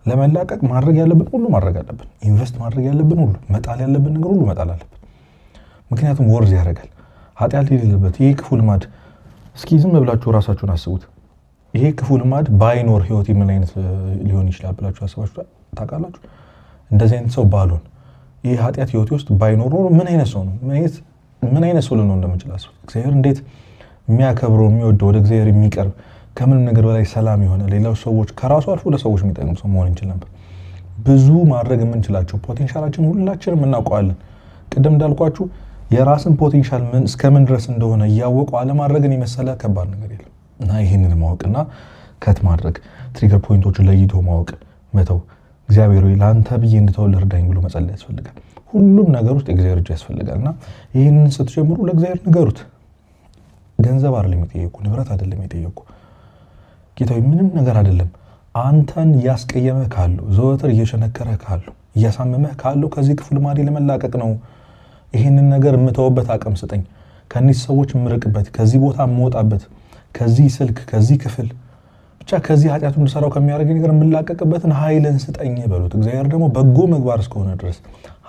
ለመላቀቅ ማድረግ ያለብን ሁሉ ማድረግ አለብን ኢንቨስት ማድረግ ያለብን ሁሉ መጣል ያለብን ነገር ሁሉ መጣል አለብን ምክንያቱም ወርዝ ያደርጋል ኃጢያት የሌለበት ይሄ ክፉ ልማድ እስኪ ዝም ብላችሁ ራሳችሁን አስቡት። ይሄ ክፉ ልማድ ባይኖር ህይወት ምን አይነት ሊሆን ይችላል ብላችሁ አስባችሁ ታውቃላችሁ? እንደዚህ አይነት ሰው ባልሆን ይሄ ኃጢአት ህይወት ውስጥ ባይኖር ኖሮ ምን አይነት ሰው ነው ምን አይነት ሰው ልንሆን እንደምንችል አስቡት። እግዚአብሔር እንዴት የሚያከብረው የሚወደው ወደ እግዚአብሔር የሚቀርብ ከምንም ነገር በላይ ሰላም የሆነ ሌላው ሰዎች ከራሱ አልፎ ለሰዎች የሚጠቅም ሰው መሆን እንችል ነበር። ብዙ ማድረግ የምንችላቸው ፖቴንሻላችን ሁላችንም እናውቀዋለን። ቅድም እንዳልኳችሁ የራስን ፖቴንሻል ምን እስከምን ድረስ እንደሆነ እያወቁ አለማድረግን የመሰለ ከባድ ነገር የለም። እና ይህንን ማወቅና ከት ማድረግ ትሪገር ፖይንቶችን ለይቶ ማወቅ መተው እግዚአብሔር ሆይ ለአንተ ብዬ እንድተወል እርዳኝ ብሎ መጸለይ ያስፈልጋል። ሁሉም ነገር ውስጥ የእግዚአብሔር እጅ ያስፈልጋል። እና ይህንን ስትጀምሩ ለእግዚአብሔር ንገሩት። ገንዘብ አይደለም የጠየቁ፣ ንብረት አይደለም የጠየቁ። ጌታዊ ምንም ነገር አይደለም አንተን እያስቀየመ ካለው ዘወትር እየሸነከረ ካለው እያሳመመህ ካለው ከዚህ ክፉ ልማዴ ለመላቀቅ ነው። ይህንን ነገር የምተውበት አቅም ስጠኝ፣ ከእነዚህ ሰዎች የምርቅበት፣ ከዚህ ቦታ የምወጣበት፣ ከዚህ ስልክ፣ ከዚህ ክፍል ብቻ ከዚህ ኃጢአቱ እንድሰራው ከሚያደርግ ነገር የምላቀቅበትን ኃይልን ስጠኝ በሉት። እግዚአብሔር ደግሞ በጎ ምግባር እስከሆነ ድረስ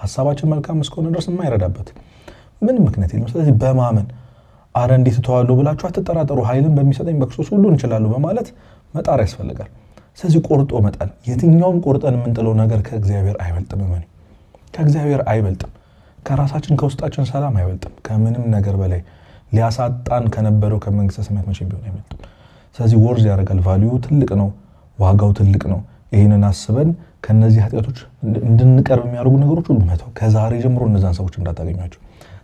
ሐሳባችን መልካም እስከሆነ ድረስ የማይረዳበት ምንም ምክንያት የለም። ስለዚህ በማመን አረ እንዴት ተዋለው ብላችሁ አትጠራጠሩ። ኃይልን በሚሰጠኝ በክርስቶስ ሁሉ እንችላለሁ በማለት መጣር ያስፈልጋል። ስለዚህ ቆርጦ መጣል፣ የትኛውም ቆርጠን የምንጥለው ነገር ከእግዚአብሔር አይበልጥም። እመኒ፣ ከእግዚአብሔር አይበልጥም። ከራሳችን ከውስጣችን ሰላም አይበልጥም። ከምንም ነገር በላይ ሊያሳጣን ከነበረው ከመንግስተ ሰማያት መቼም ቢሆን አይበልጥም። ስለዚህ ወርዝ ያደርጋል። ቫልዩ ትልቅ ነው፣ ዋጋው ትልቅ ነው። ይህንን አስበን ከነዚህ ኃጢአቶች እንድንቀርብ የሚያደርጉ ነገሮች ሁሉ መተው። ከዛሬ ጀምሮ እነዛን ሰዎች እንዳታገኟቸው።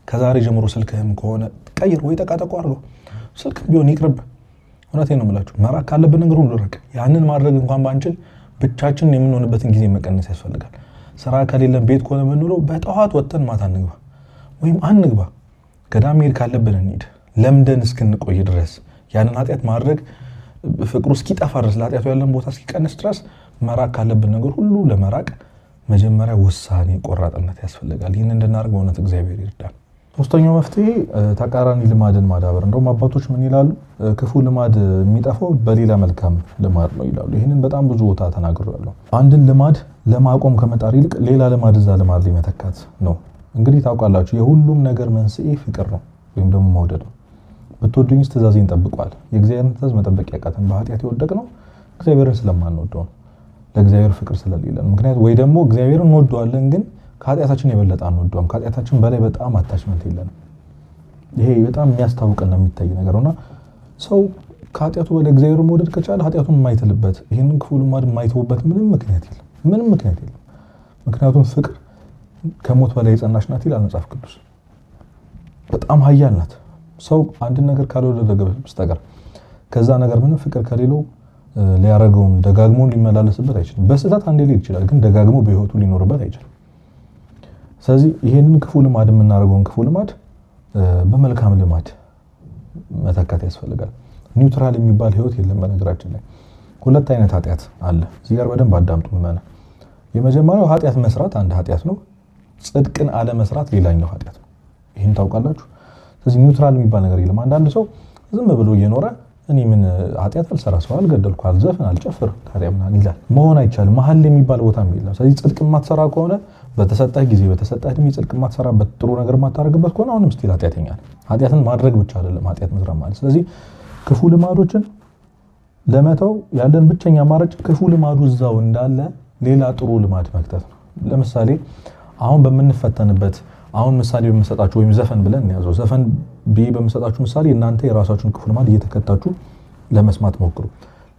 ከዛሬ ጀምሮ ስልክህም ከሆነ ቀይር ወይ ጠቃጠቆ አድርገው። ስልክም ቢሆን ይቅርብ። እውነቴን ነው የምላችሁ። መራቅ ካለብን ነገር ሁሉ ራቅ። ያንን ማድረግ እንኳን ባንችል ብቻችንን የምንሆንበትን ጊዜ መቀነስ ያስፈልጋል። ስራ ከሌለን ቤት ከሆነ የምንውለው በጠዋት ወጥተን ማታ እንግባ ወይም አንግባ። ገዳም መሄድ ካለብን እንሂድ። ለምደን እስክንቆይ ድረስ ያንን ኃጢአት ማድረግ ፍቅሩ እስኪጠፋ ድረስ ለኃጢአቱ ያለን ቦታ እስኪቀንስ ድረስ መራቅ ካለብን ነገር ሁሉ ለመራቅ መጀመሪያ ውሳኔ ቆራጥነት ያስፈልጋል። ይህን እንድናደርግ በእውነት እግዚአብሔር ይርዳል። ሶስተኛው መፍትሄ ተቃራኒ ልማድን ማዳበር። እንደውም አባቶች ምን ይላሉ? ክፉ ልማድ የሚጠፋው በሌላ መልካም ልማድ ነው ይላሉ። ይህንን በጣም ብዙ ቦታ ተናግሬያለሁ። አንድን ልማድ ለማቆም ከመጣር ይልቅ ሌላ ልማድ እዛ ልማድ ላይ መተካት ነው። እንግዲህ ታውቃላችሁ የሁሉም ነገር መንስኤ ፍቅር ነው ወይም ደግሞ መውደድ ነው። ብትወዱኝስ ትእዛዜን ጠብቋል። የእግዚአብሔርን ትእዛዝ መጠበቅ ያቃተን በኃጢአት የወደቅነው እግዚአብሔርን ስለማንወደው ነው፣ ለእግዚአብሔር ፍቅር ስለሌለን። ምክንያቱም ወይ ደግሞ እግዚአብሔርን እንወደዋለን ግን ከኃጢአታችን የበለጠ አንወደውም። ከኃጢአታችን በላይ በጣም አታችመንት የለንም። ይሄ በጣም የሚያስታውቅና የሚታይ ነገር ነውና ሰው ከኃጢአቱ በላይ እግዚአብሔርን መውደድ ከቻለ ኃጢአቱን የማይትልበት ይህንን ክፉ ልማድ የማይተውበት ምንም ምክንያት የለም። ምክንያቱም ፍቅር ከሞት በላይ የጸናች ናት ይላል መጽሐፍ ቅዱስ። በጣም ኃያል ናት። ሰው አንድን ነገር ካልወደደ በስተቀር ከዛ ነገር ምንም ፍቅር ከሌለው ሊያረገውን ደጋግሞ ሊመላለስበት አይችልም። በስህተት አንዴ ሊል ይችላል፣ ግን ደጋግሞ በህይወቱ ሊኖርበት አይችልም። ስለዚህ ይሄንን ክፉ ልማድ የምናደርገውን ክፉ ልማድ በመልካም ልማድ መተካት ያስፈልጋል። ኒውትራል የሚባል ህይወት የለም። በነገራችን ላይ ሁለት አይነት ኃጢአት አለ። እዚህ ጋር በደንብ አዳምጡ። የመጀመሪያው ኃጢአት መስራት አንድ ኃጢአት ነው። ጽድቅን አለመስራት ሌላኛው ኃጢአት ነው። ይህን ታውቃላችሁ። ስለዚህ ኒውትራል የሚባል ነገር የለም። አንዳንድ ሰው ዝም ብሎ እየኖረ እኔ ምን ኃጢአት አልሰራ፣ ሰው አልገደልኩ፣ አልዘፍን፣ አልጨፍር ታዲያ ምናምን ይላል። መሆን አይቻልም። መሀል የሚባል ቦታም የለም። ስለዚህ ጽድቅ የማትሰራ ከሆነ በተሰጠህ ጊዜ በተሰጠህ እድሜ ጽድቅ የማትሰራበት ጥሩ ነገር የማታደርግበት ከሆነ አሁንም ስቲል ኃጢአተኛ ነህ። ኃጢአትን ማድረግ ብቻ አይደለም ኃጢአት መስራት ማለት። ስለዚህ ክፉ ልማዶችን ለመተው ያለን ብቸኛ አማራጭ ክፉ ልማዱ እዛው እንዳለ ሌላ ጥሩ ልማድ መክተት ነው። ለምሳሌ አሁን በምንፈተንበት አሁን ምሳሌ በመሰጣችሁ ወይም ዘፈን ብለን ያዘው ዘፈን ብዬ በመሰጣችሁ ምሳሌ እናንተ የራሳችሁን ክፉ ልማድ እየተከታችሁ ለመስማት ሞክሩ።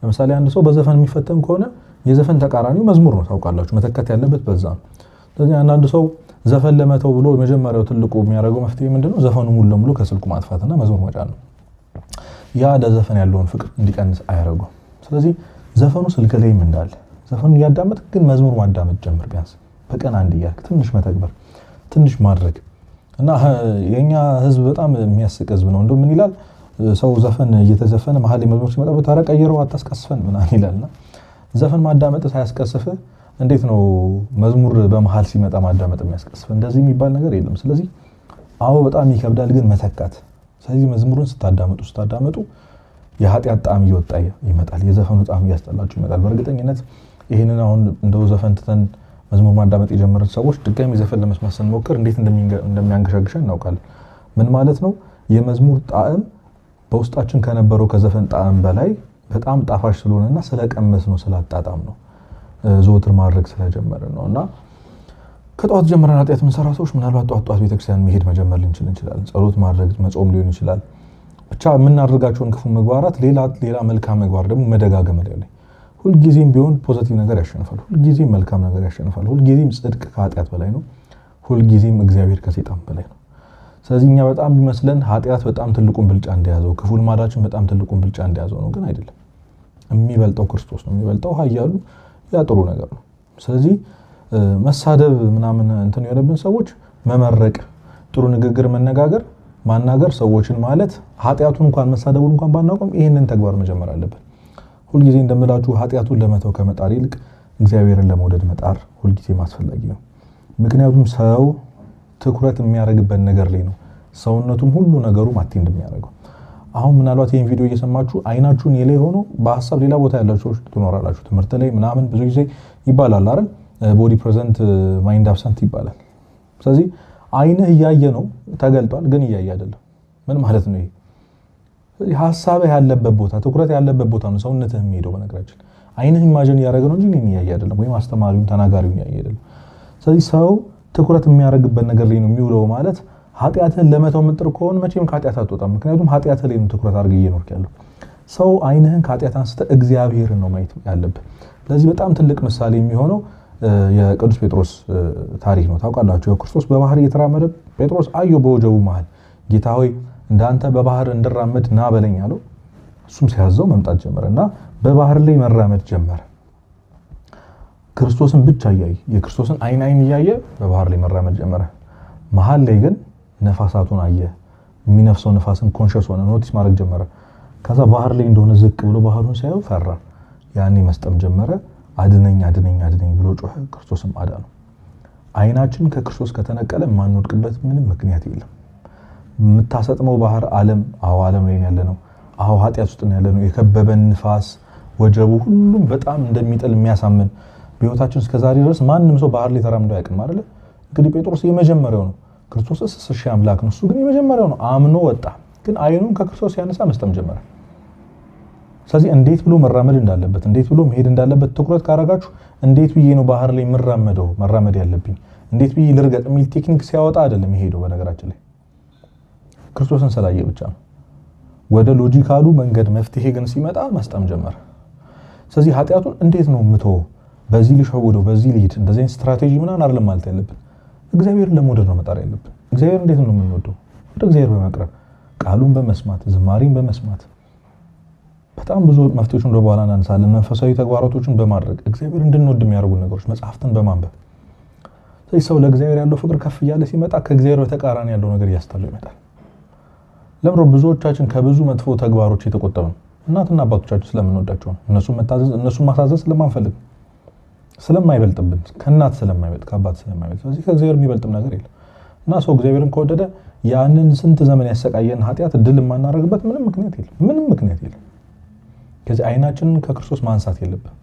ለምሳሌ አንድ ሰው በዘፈን የሚፈተን ከሆነ የዘፈን ተቃራኒው መዝሙር ነው። ታውቃላችሁ መተካት ያለበት በዛ ነው። ስለዚህ አንዳንድ ሰው ዘፈን ለመተው ብሎ የመጀመሪያው ትልቁ የሚያደርገው መፍትሄ ምንድነው? ዘፈኑ ሙሉ ለሙሉ ከስልኩ ማጥፋትና መዝሙር መጫን ነው። ያ ለዘፈን ያለውን ፍቅር እንዲቀንስ አያደርገው። ስለዚህ ዘፈኑ ስልክ ላይም እንዳለ ዘፈኑ እያዳመጥ ግን መዝሙር ማዳመጥ ጀምር። ቢያንስ በቀን አንድ እያልክ ትንሽ መተግበር ትንሽ ማድረግ እና የኛ ህዝብ በጣም የሚያስቅ ህዝብ ነው። እንደው ምን ይላል ሰው ዘፈን እየተዘፈነ መሀል መዝሙር ሲመጣ ታረቀየረው አታስቀስፈን ምናምን ይላልና ዘፈን ማዳመጥ ሳያስቀስፍ እንዴት ነው መዝሙር በመሃል ሲመጣ ማዳመጥ የሚያስቀስፍ? እንደዚህ የሚባል ነገር የለም። ስለዚህ አዎ በጣም ይከብዳል፣ ግን መተካት። ስለዚህ መዝሙሩን ስታዳመጡ የኃጢአት ጣዕም እየወጣ ይመጣል፣ የዘፈኑ ጣዕም እያስጠላችሁ ይመጣል። በእርግጠኝነት ይሄንን አሁን እንደው ዘፈን ትተን መዝሙር ማዳመጥ የጀመርን ሰዎች ድጋሚ ዘፈን ለመስማት ስንሞክር እንዴት እንደሚያንገሻግሸን እናውቃለን። ምን ማለት ነው? የመዝሙር ጣዕም በውስጣችን ከነበረው ከዘፈን ጣዕም በላይ በጣም ጣፋጭ ስለሆነና ስለቀመስ ነው ስላጣጣም ነው ዘወትር ማድረግ ስለጀመርን ነውና ከጧት ጀምረን ኃጢአት የምንሰራ ሰዎች ምናልባት ጧት ቤተክርስቲያን መሄድ መጀመር ልንችል እንችላለን። ጸሎት ማድረግ መጾም ሊሆን ይችላል። ብቻ የምናደርጋቸውን ክፉ ምግባራት ሌላ መልካም ምግባር ደግሞ መደጋገም ላይ ሁልጊዜም ቢሆን ፖዚቲቭ ነገር ያሸንፋል። ሁልጊዜም መልካም ነገር ያሸንፋል። ሁልጊዜም ጽድቅ ከኃጢአት በላይ ነው። ሁልጊዜም እግዚአብሔር ከሰይጣን በላይ ነው። ስለዚህ እኛ በጣም ቢመስለን ኃጢአት በጣም ትልቁን ብልጫ እንደያዘው ክፉ ልማዳችን በጣም ትልቁን ብልጫ እንደያዘው ነው፣ ግን አይደለም። የሚበልጠው ክርስቶስ ነው። የሚበልጠው ኃያሉ ያ ጥሩ ነገር ነው። ስለዚህ መሳደብ ምናምን እንትን የሆነብን ሰዎች መመረቅ፣ ጥሩ ንግግር መነጋገር፣ ማናገር ሰዎችን ማለት ኃጢአቱን እንኳን መሳደቡን እንኳን ባናቆም ይሄንን ተግባር መጀመር አለበት። ሁልጊዜ እንደምላችሁ ኃጢአቱን ለመተው ከመጣር ይልቅ እግዚአብሔርን ለመውደድ መጣር ሁልጊዜ አስፈላጊ ነው። ምክንያቱም ሰው ትኩረት የሚያደርግበት ነገር ላይ ነው ሰውነቱም ሁሉ ነገሩ አቴንድ የሚያደርገው። አሁን ምናልባት ይሄን ቪዲዮ እየሰማችሁ አይናችሁን የላይ ሆኖ በሐሳብ ሌላ ቦታ ያላችሁ ትኖራላችሁ። ትምህርት ላይ ምናምን ብዙ ጊዜ ይባላል አይደል? ቦዲ ፕሬዘንት ማይንድ አብሰንት ይባላል። ስለዚህ አይንህ እያየ ነው ተገልጧል፣ ግን እያየ አይደለም። ምን ማለት ነው ይሄ? ሐሳብህ ያለበት ቦታ ትኩረት ያለበት ቦታ ነው ሰውነትህ የሚሄደው። በነገራችን አይንህ ኢማጂን ያደረገ ነው እንጂ እኔን እያየ አይደለም፣ ወይም አስተማሪውን ተናጋሪውን እያየ አይደለም። ስለዚህ ሰው ትኩረት የሚያደርግበት ነገር ላይ ነው የሚውለው ማለት ኃጢአትህን ለመተው ምጥር ከሆነ መቼም ከኃጢአት አትወጣም። ምክንያቱም ኃጢአትህ ላይ ነው ትኩረት አድርገህ እየኖርክ ያለው። ሰው አይንህን ከኃጢአት አንስተህ እግዚአብሔርን ነው ማየት ያለብህ። ለዚህ በጣም ትልቅ ምሳሌ የሚሆነው የቅዱስ ጴጥሮስ ታሪክ ነው። ታውቃላችሁ ክርስቶስ በባህር እየተራመደ ጴጥሮስ አየው በወጀቡ መሃል ጌታ ሆይ እንዳንተ በባህር እንድራመድ ና በለኝ አለው። እሱም ሲያዘው መምጣት ጀመረና በባህር ላይ መራመድ ጀመረ። ክርስቶስን ብቻ እያየ የክርስቶስን አይን እያየ በባህር ላይ መራመድ ጀመረ። መሃል ላይ ግን ነፋሳቱን አየ። የሚነፍሰው ነፋስን ኮንሸስ ሆነ፣ ኖቲስ ማድረግ ጀመረ። ከዛ ባህር ላይ እንደሆነ ዝቅ ብሎ ባህሩን ሳይው ፈራ። ያኔ መስጠም ጀመረ። አድነኝ አድነኝ አድነኝ ብሎ ጮኸ። ክርስቶስም አዳነው። አይናችን ከክርስቶስ ከተነቀለ ማንወድቅበት ምንም ምክንያት የለም። የምታሰጥመው ባህር ዓለም ላይ ያለነው ኃጢአት ውስጥ ነው ያለነው። የከበበን ንፋስ ወጀቡ ሁሉም በጣም እንደሚጥል የሚያሳምን በህይወታችን እስከዛሬ ድረስ ማንም ሰው ባህር ላይ ተራምዶ ያውቅም አይደል? እንግዲህ ጴጥሮስ የመጀመሪያው ነው። ክርስቶስስ እሺ አምላክ ነው፣ እሱ ግን የመጀመሪያው ነው። አምኖ ወጣ። ግን አይኑን ከክርስቶስ ያነሳ መስጠም ጀመረ። ስለዚህ እንዴት ብሎ መራመድ እንዳለበት እንዴት ብሎ መሄድ እንዳለበት ትኩረት ካረጋችሁ እንዴት ብዬ ነው ባህር ላይ መራመድ ያለብኝ እንዴት ብዬ ልርገጥ የሚል ቴክኒክ ሲያወጣ አይደለም ይሄደው። በነገራችን ላይ ክርስቶስን ስላየ ብቻ ነው። ወደ ሎጂካሉ መንገድ መፍትሄ ግን ሲመጣ መስጠም ጀመረ። ስለዚህ ኃጢአቱን እንዴት ነው ምተው በዚህ ልሸውደው በዚህ ልሂድ እንደዚህ ስትራቴጂ ምናምን አይደለም ማለት ያለብን። እግዚአብሔርን ለመውደድ ነው መጣር ያለብን። እግዚአብሔር እንዴት ነው የምንወደው? ወደ እግዚአብሔር በመቅረብ ቃሉን በመስማት ዝማሬን በመስማት በጣም ብዙ መፍትሄዎችን ወደ በኋላ እናነሳለን። መንፈሳዊ ተግባራቶችን በማድረግ እግዚአብሔር እንድንወድ የሚያደርጉ ነገሮች መጽሐፍትን በማንበብ ስለዚህ ሰው ለእግዚአብሔር ያለው ፍቅር ከፍ እያለ ሲመጣ ከእግዚአብሔር በተቃራኒ ያለው ነገር እያስተለው ይመጣል። ለምሮ ብዙዎቻችን ከብዙ መጥፎ ተግባሮች የተቆጠብን እናትና አባቶቻችን ስለምንወዳቸው ነው። እነሱን ማሳዘዝ ስለማንፈልግ ስለማይበልጥብን ከእናት ስለማይበልጥ ከአባት ስለማይበልጥ ስለዚህ ከእግዚአብሔር የሚበልጥም ነገር የለም። እና ሰው እግዚአብሔርን ከወደደ ያንን ስንት ዘመን ያሰቃየን ኃጢአት ድል የማናደርግበት ምንም ምክንያት የለም። ከዚህ አይናችንን ከክርስቶስ ማንሳት የለብን።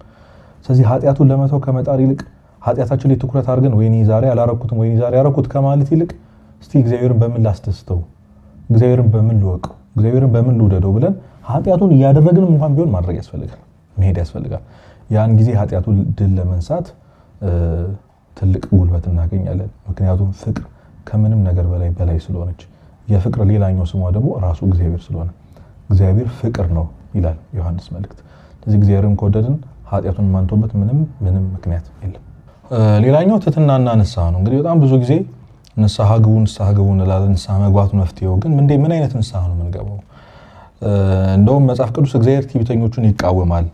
ስለዚህ ኃጢአቱን ለመተው ከመጣር ይልቅ ኃጢአታችን ላይ ትኩረት አድርገን ወይኔ ዛሬ አላረኩትም ወይኔ ዛሬ ያረኩት ከማለት ይልቅ እስቲ እግዚአብሔርን በምን ላስደስተው፣ እግዚአብሔርን በምን ልወቀው፣ እግዚአብሔርን በምን ልውደደው ብለን ኃጢአቱን እያደረግንም እንኳን ቢሆን ማድረግ ያስፈልጋል፣ መሄድ ያስፈልጋል። ያን ጊዜ ኃጢአቱን ድል ለመንሳት ትልቅ ጉልበት እናገኛለን። ምክንያቱም ፍቅር ከምንም ነገር በላይ ስለሆነች የፍቅር ሌላኛው ስሟ ደግሞ ራሱ እግዚአብሔር ስለሆነ እግዚአብሔር ፍቅር ነው ይላል ዮሐንስ መልእክት። ስለዚህ እግዚአብሔርን ከወደድን ኃጢአቱን ማንተውበት ምንም ምክንያት የለም። ሌላኛው ትህትናና ንስሐ ነው። እንግዲህ በጣም ብዙ ጊዜ ንስሐ ግቡ እንላለን። ንስሐ መግባቱ መፍትሄው ግን ምን አይነት ንስሐ ነው የምንገባው? እንደውም መጽሐፍ ቅዱስ እግዚአብሔር ትዕቢተኞቹን ይቃወማል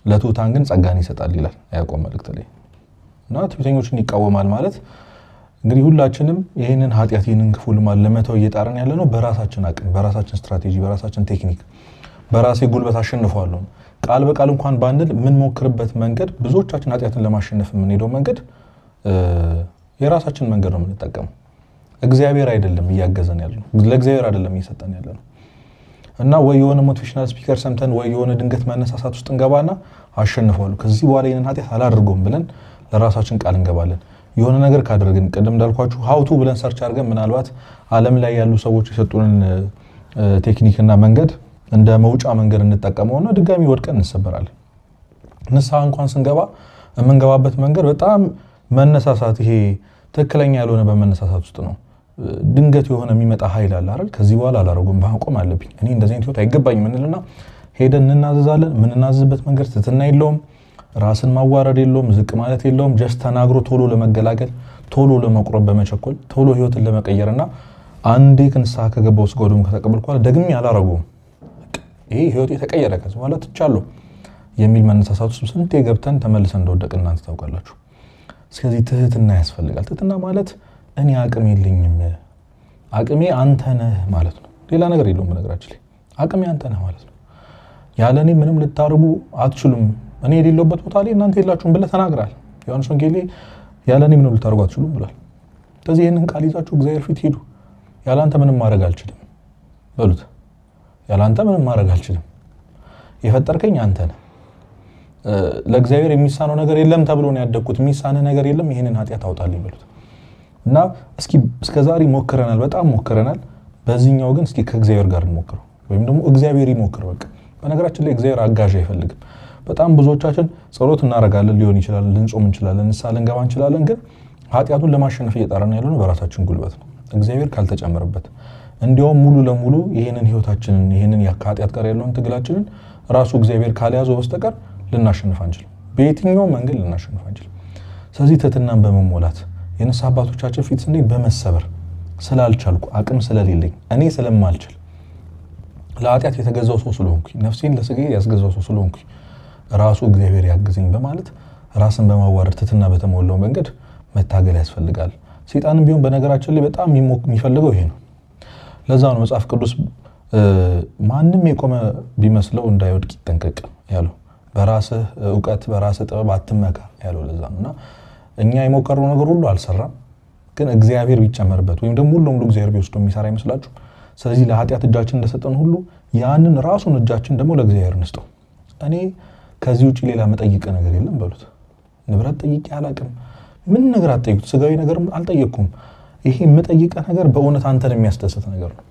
ለትሑታን ግን ጸጋን ይሰጣል ይላል ያዕቆብ መልእክት ላይ። እና ትዕቢተኞቹን ይቃወማል ማለት እንግዲህ ሁላችንም ይሄንን ኃጢአት ይሄንን ክፉ ልማድ ለመተው እየጣረን ያለ ነው በራሳችን አቅም፣ በራሳችን ስትራቴጂ፣ በራሳችን ቴክኒክ፣ በራሴ ጉልበት አሸንፈዋለሁ ቃል በቃል እንኳን ባንል ምን ሞክርበት መንገድ ብዙዎቻችን ኃጢአትን ለማሸነፍ የምንሄደው መንገድ የራሳችን መንገድ ነው የምንጠቀመው። እግዚአብሔር አይደለም እያገዘን ያለው፣ ለእግዚአብሔር አይደለም እየሰጠን ያለው። እና ወይ የሆነ ሞቲቬሽናል ስፒከር ሰምተን ወይ የሆነ ድንገት መነሳሳት ውስጥ እንገባና አሸንፈዋለሁ ከዚህ በኋላ ይሄንን ኃጢአት አላደርገውም ብለን ለራሳችን ቃል እንገባለን። የሆነ ነገር ካደረግን ቅድም እንዳልኳችሁ ሀውቱ ብለን ሰርች አድርገን ምናልባት ዓለም ላይ ያሉ ሰዎች የሰጡንን ቴክኒክና መንገድ እንደ መውጫ መንገድ እንጠቀመውና ድጋሚ ወድቀን እንሰበራለን። ንስሐ እንኳን ስንገባ የምንገባበት መንገድ በጣም መነሳሳት፣ ይሄ ትክክለኛ ያልሆነ በመነሳሳት ውስጥ ነው። ድንገት የሆነ የሚመጣ ኃይል አለ አይደል? ከዚህ በኋላ አላረጉም ማቆም አለብኝ እኔ እንደዚህ አይነት ህይወት አይገባኝም እንልና ሄደን እንናዘዛለን። የምንናዘዝበት መንገድ ትህትና የለውም፣ ራስን ማዋረድ የለውም፣ ዝቅ ማለት የለውም። ጀስት ተናግሮ ቶሎ ለመገላገል፣ ቶሎ ለመቁረብ በመቸኮል ቶሎ ህይወትን ለመቀየርና አንዴ ንስሐ ከገባው ስጋው ደግሞ ከተቀበልኩ በኋላ ደግሜ አላረጉም ይሄ ህይወት የተቀየረ ከዚህ በኋላ ትቻለሁ የሚል መነሳሳት ውስጥ ስንቴ ገብተን ተመልሰን እንደወደቅን እናንተ ታውቃላችሁ። ስለዚህ ትህትና ያስፈልጋል። ትህትና ማለት እኔ አቅም የለኝም አቅሜ አንተ ነህ ማለት ነው። ሌላ ነገር የለውም። በነገራችን ላይ አቅሜ አንተ ነህ ማለት ነው። ያለ እኔ ምንም ልታርጉ አትችሉም፣ እኔ የሌለውበት ቦታ ላይ እናንተ የላችሁም ብለህ ተናግራል። ዮሐንስ ወንጌል ያለ እኔ ምንም ልታርጉ አትችሉም ብሏል። ስለዚህ ይህንን ቃል ይዛችሁ እግዚአብሔር ፊት ሂዱ። ያለ አንተ ምንም ማድረግ አልችልም በሉት። ያለ አንተ ምንም ማድረግ አልችልም፣ የፈጠርከኝ አንተ ነህ። ለእግዚአብሔር የሚሳነው ነገር የለም ተብሎ ነው ያደግኩት። የሚሳነህ ነገር የለም፣ ይህንን ኃጢአት አውጣልኝ በሉት። እና እስከ ዛሬ ሞክረናል፣ በጣም ሞክረናል። በዚህኛው ግን እስኪ ከእግዚአብሔር ጋር እንሞክረው፣ ወይም ደግሞ እግዚአብሔር ይሞክር። በቃ በነገራችን ላይ እግዚአብሔር አጋዥ አይፈልግም። በጣም ብዙዎቻችን ጸሎት እናደርጋለን፣ ሊሆን ይችላል፣ ልንጾም እንችላለን፣ ንስሐ ልንገባ እንችላለን። ግን ኃጢአቱን ለማሸነፍ እየጣረን ያለነው በራሳችን ጉልበት ነው፣ እግዚአብሔር ካልተጨመረበት። እንዲያውም ሙሉ ለሙሉ ይህንን ህይወታችንን ይህንን ከኃጢአት ጋር ያለውን ትግላችንን ራሱ እግዚአብሔር ካልያዘው በስተቀር ልናሸንፍ አንችልም። በየትኛው መንገድ ልናሸንፍ አንችልም። ስለዚህ ትህትናን በመሞላት የንስሐ አባቶቻችን ፊት ስንሄድ በመሰበር ስላልቻልኩ አቅም ስለሌለኝ እኔ ስለማልችል ለኃጢአት የተገዛው ሰው ስለሆንኩኝ ነፍሴን ለስጋዬ ያስገዛው ሰው ስለሆንኩኝ ራሱ እግዚአብሔር ያግዘኝ በማለት ራስን በማዋረድ ትህትና በተሞላው መንገድ መታገል ያስፈልጋል። ሰይጣንም ቢሆን በነገራችን ላይ በጣም የሚፈልገው ይሄ ነው። ለዛ ነው መጽሐፍ ቅዱስ ማንም የቆመ ቢመስለው እንዳይወድቅ ይጠንቀቅ ያለው። በራስህ ዕውቀት በራስህ ጥበብ አትመካ ያለው ለዛ ነውና እኛ የሞከርነው ነገር ሁሉ አልሰራም። ግን እግዚአብሔር ቢጨመርበት ወይም ደግሞ ሁሉም እግዚአብሔር ቢወስዶ የሚሰራ ይመስላችሁ? ስለዚህ ለኃጢአት እጃችን እንደሰጠን ሁሉ ያንን ራሱን እጃችን ደግሞ ለእግዚአብሔር እንስጠው። እኔ ከዚህ ውጪ ሌላ መጠይቅ ነገር የለም በሉት። ንብረት ጠይቄ አላቅም፣ ምን ነገር አትጠይቁት፣ ስጋዊ ነገር አልጠየቅኩም። ይሄ የምጠይቀህ ነገር በእውነት አንተን የሚያስደስት ነገር ነው።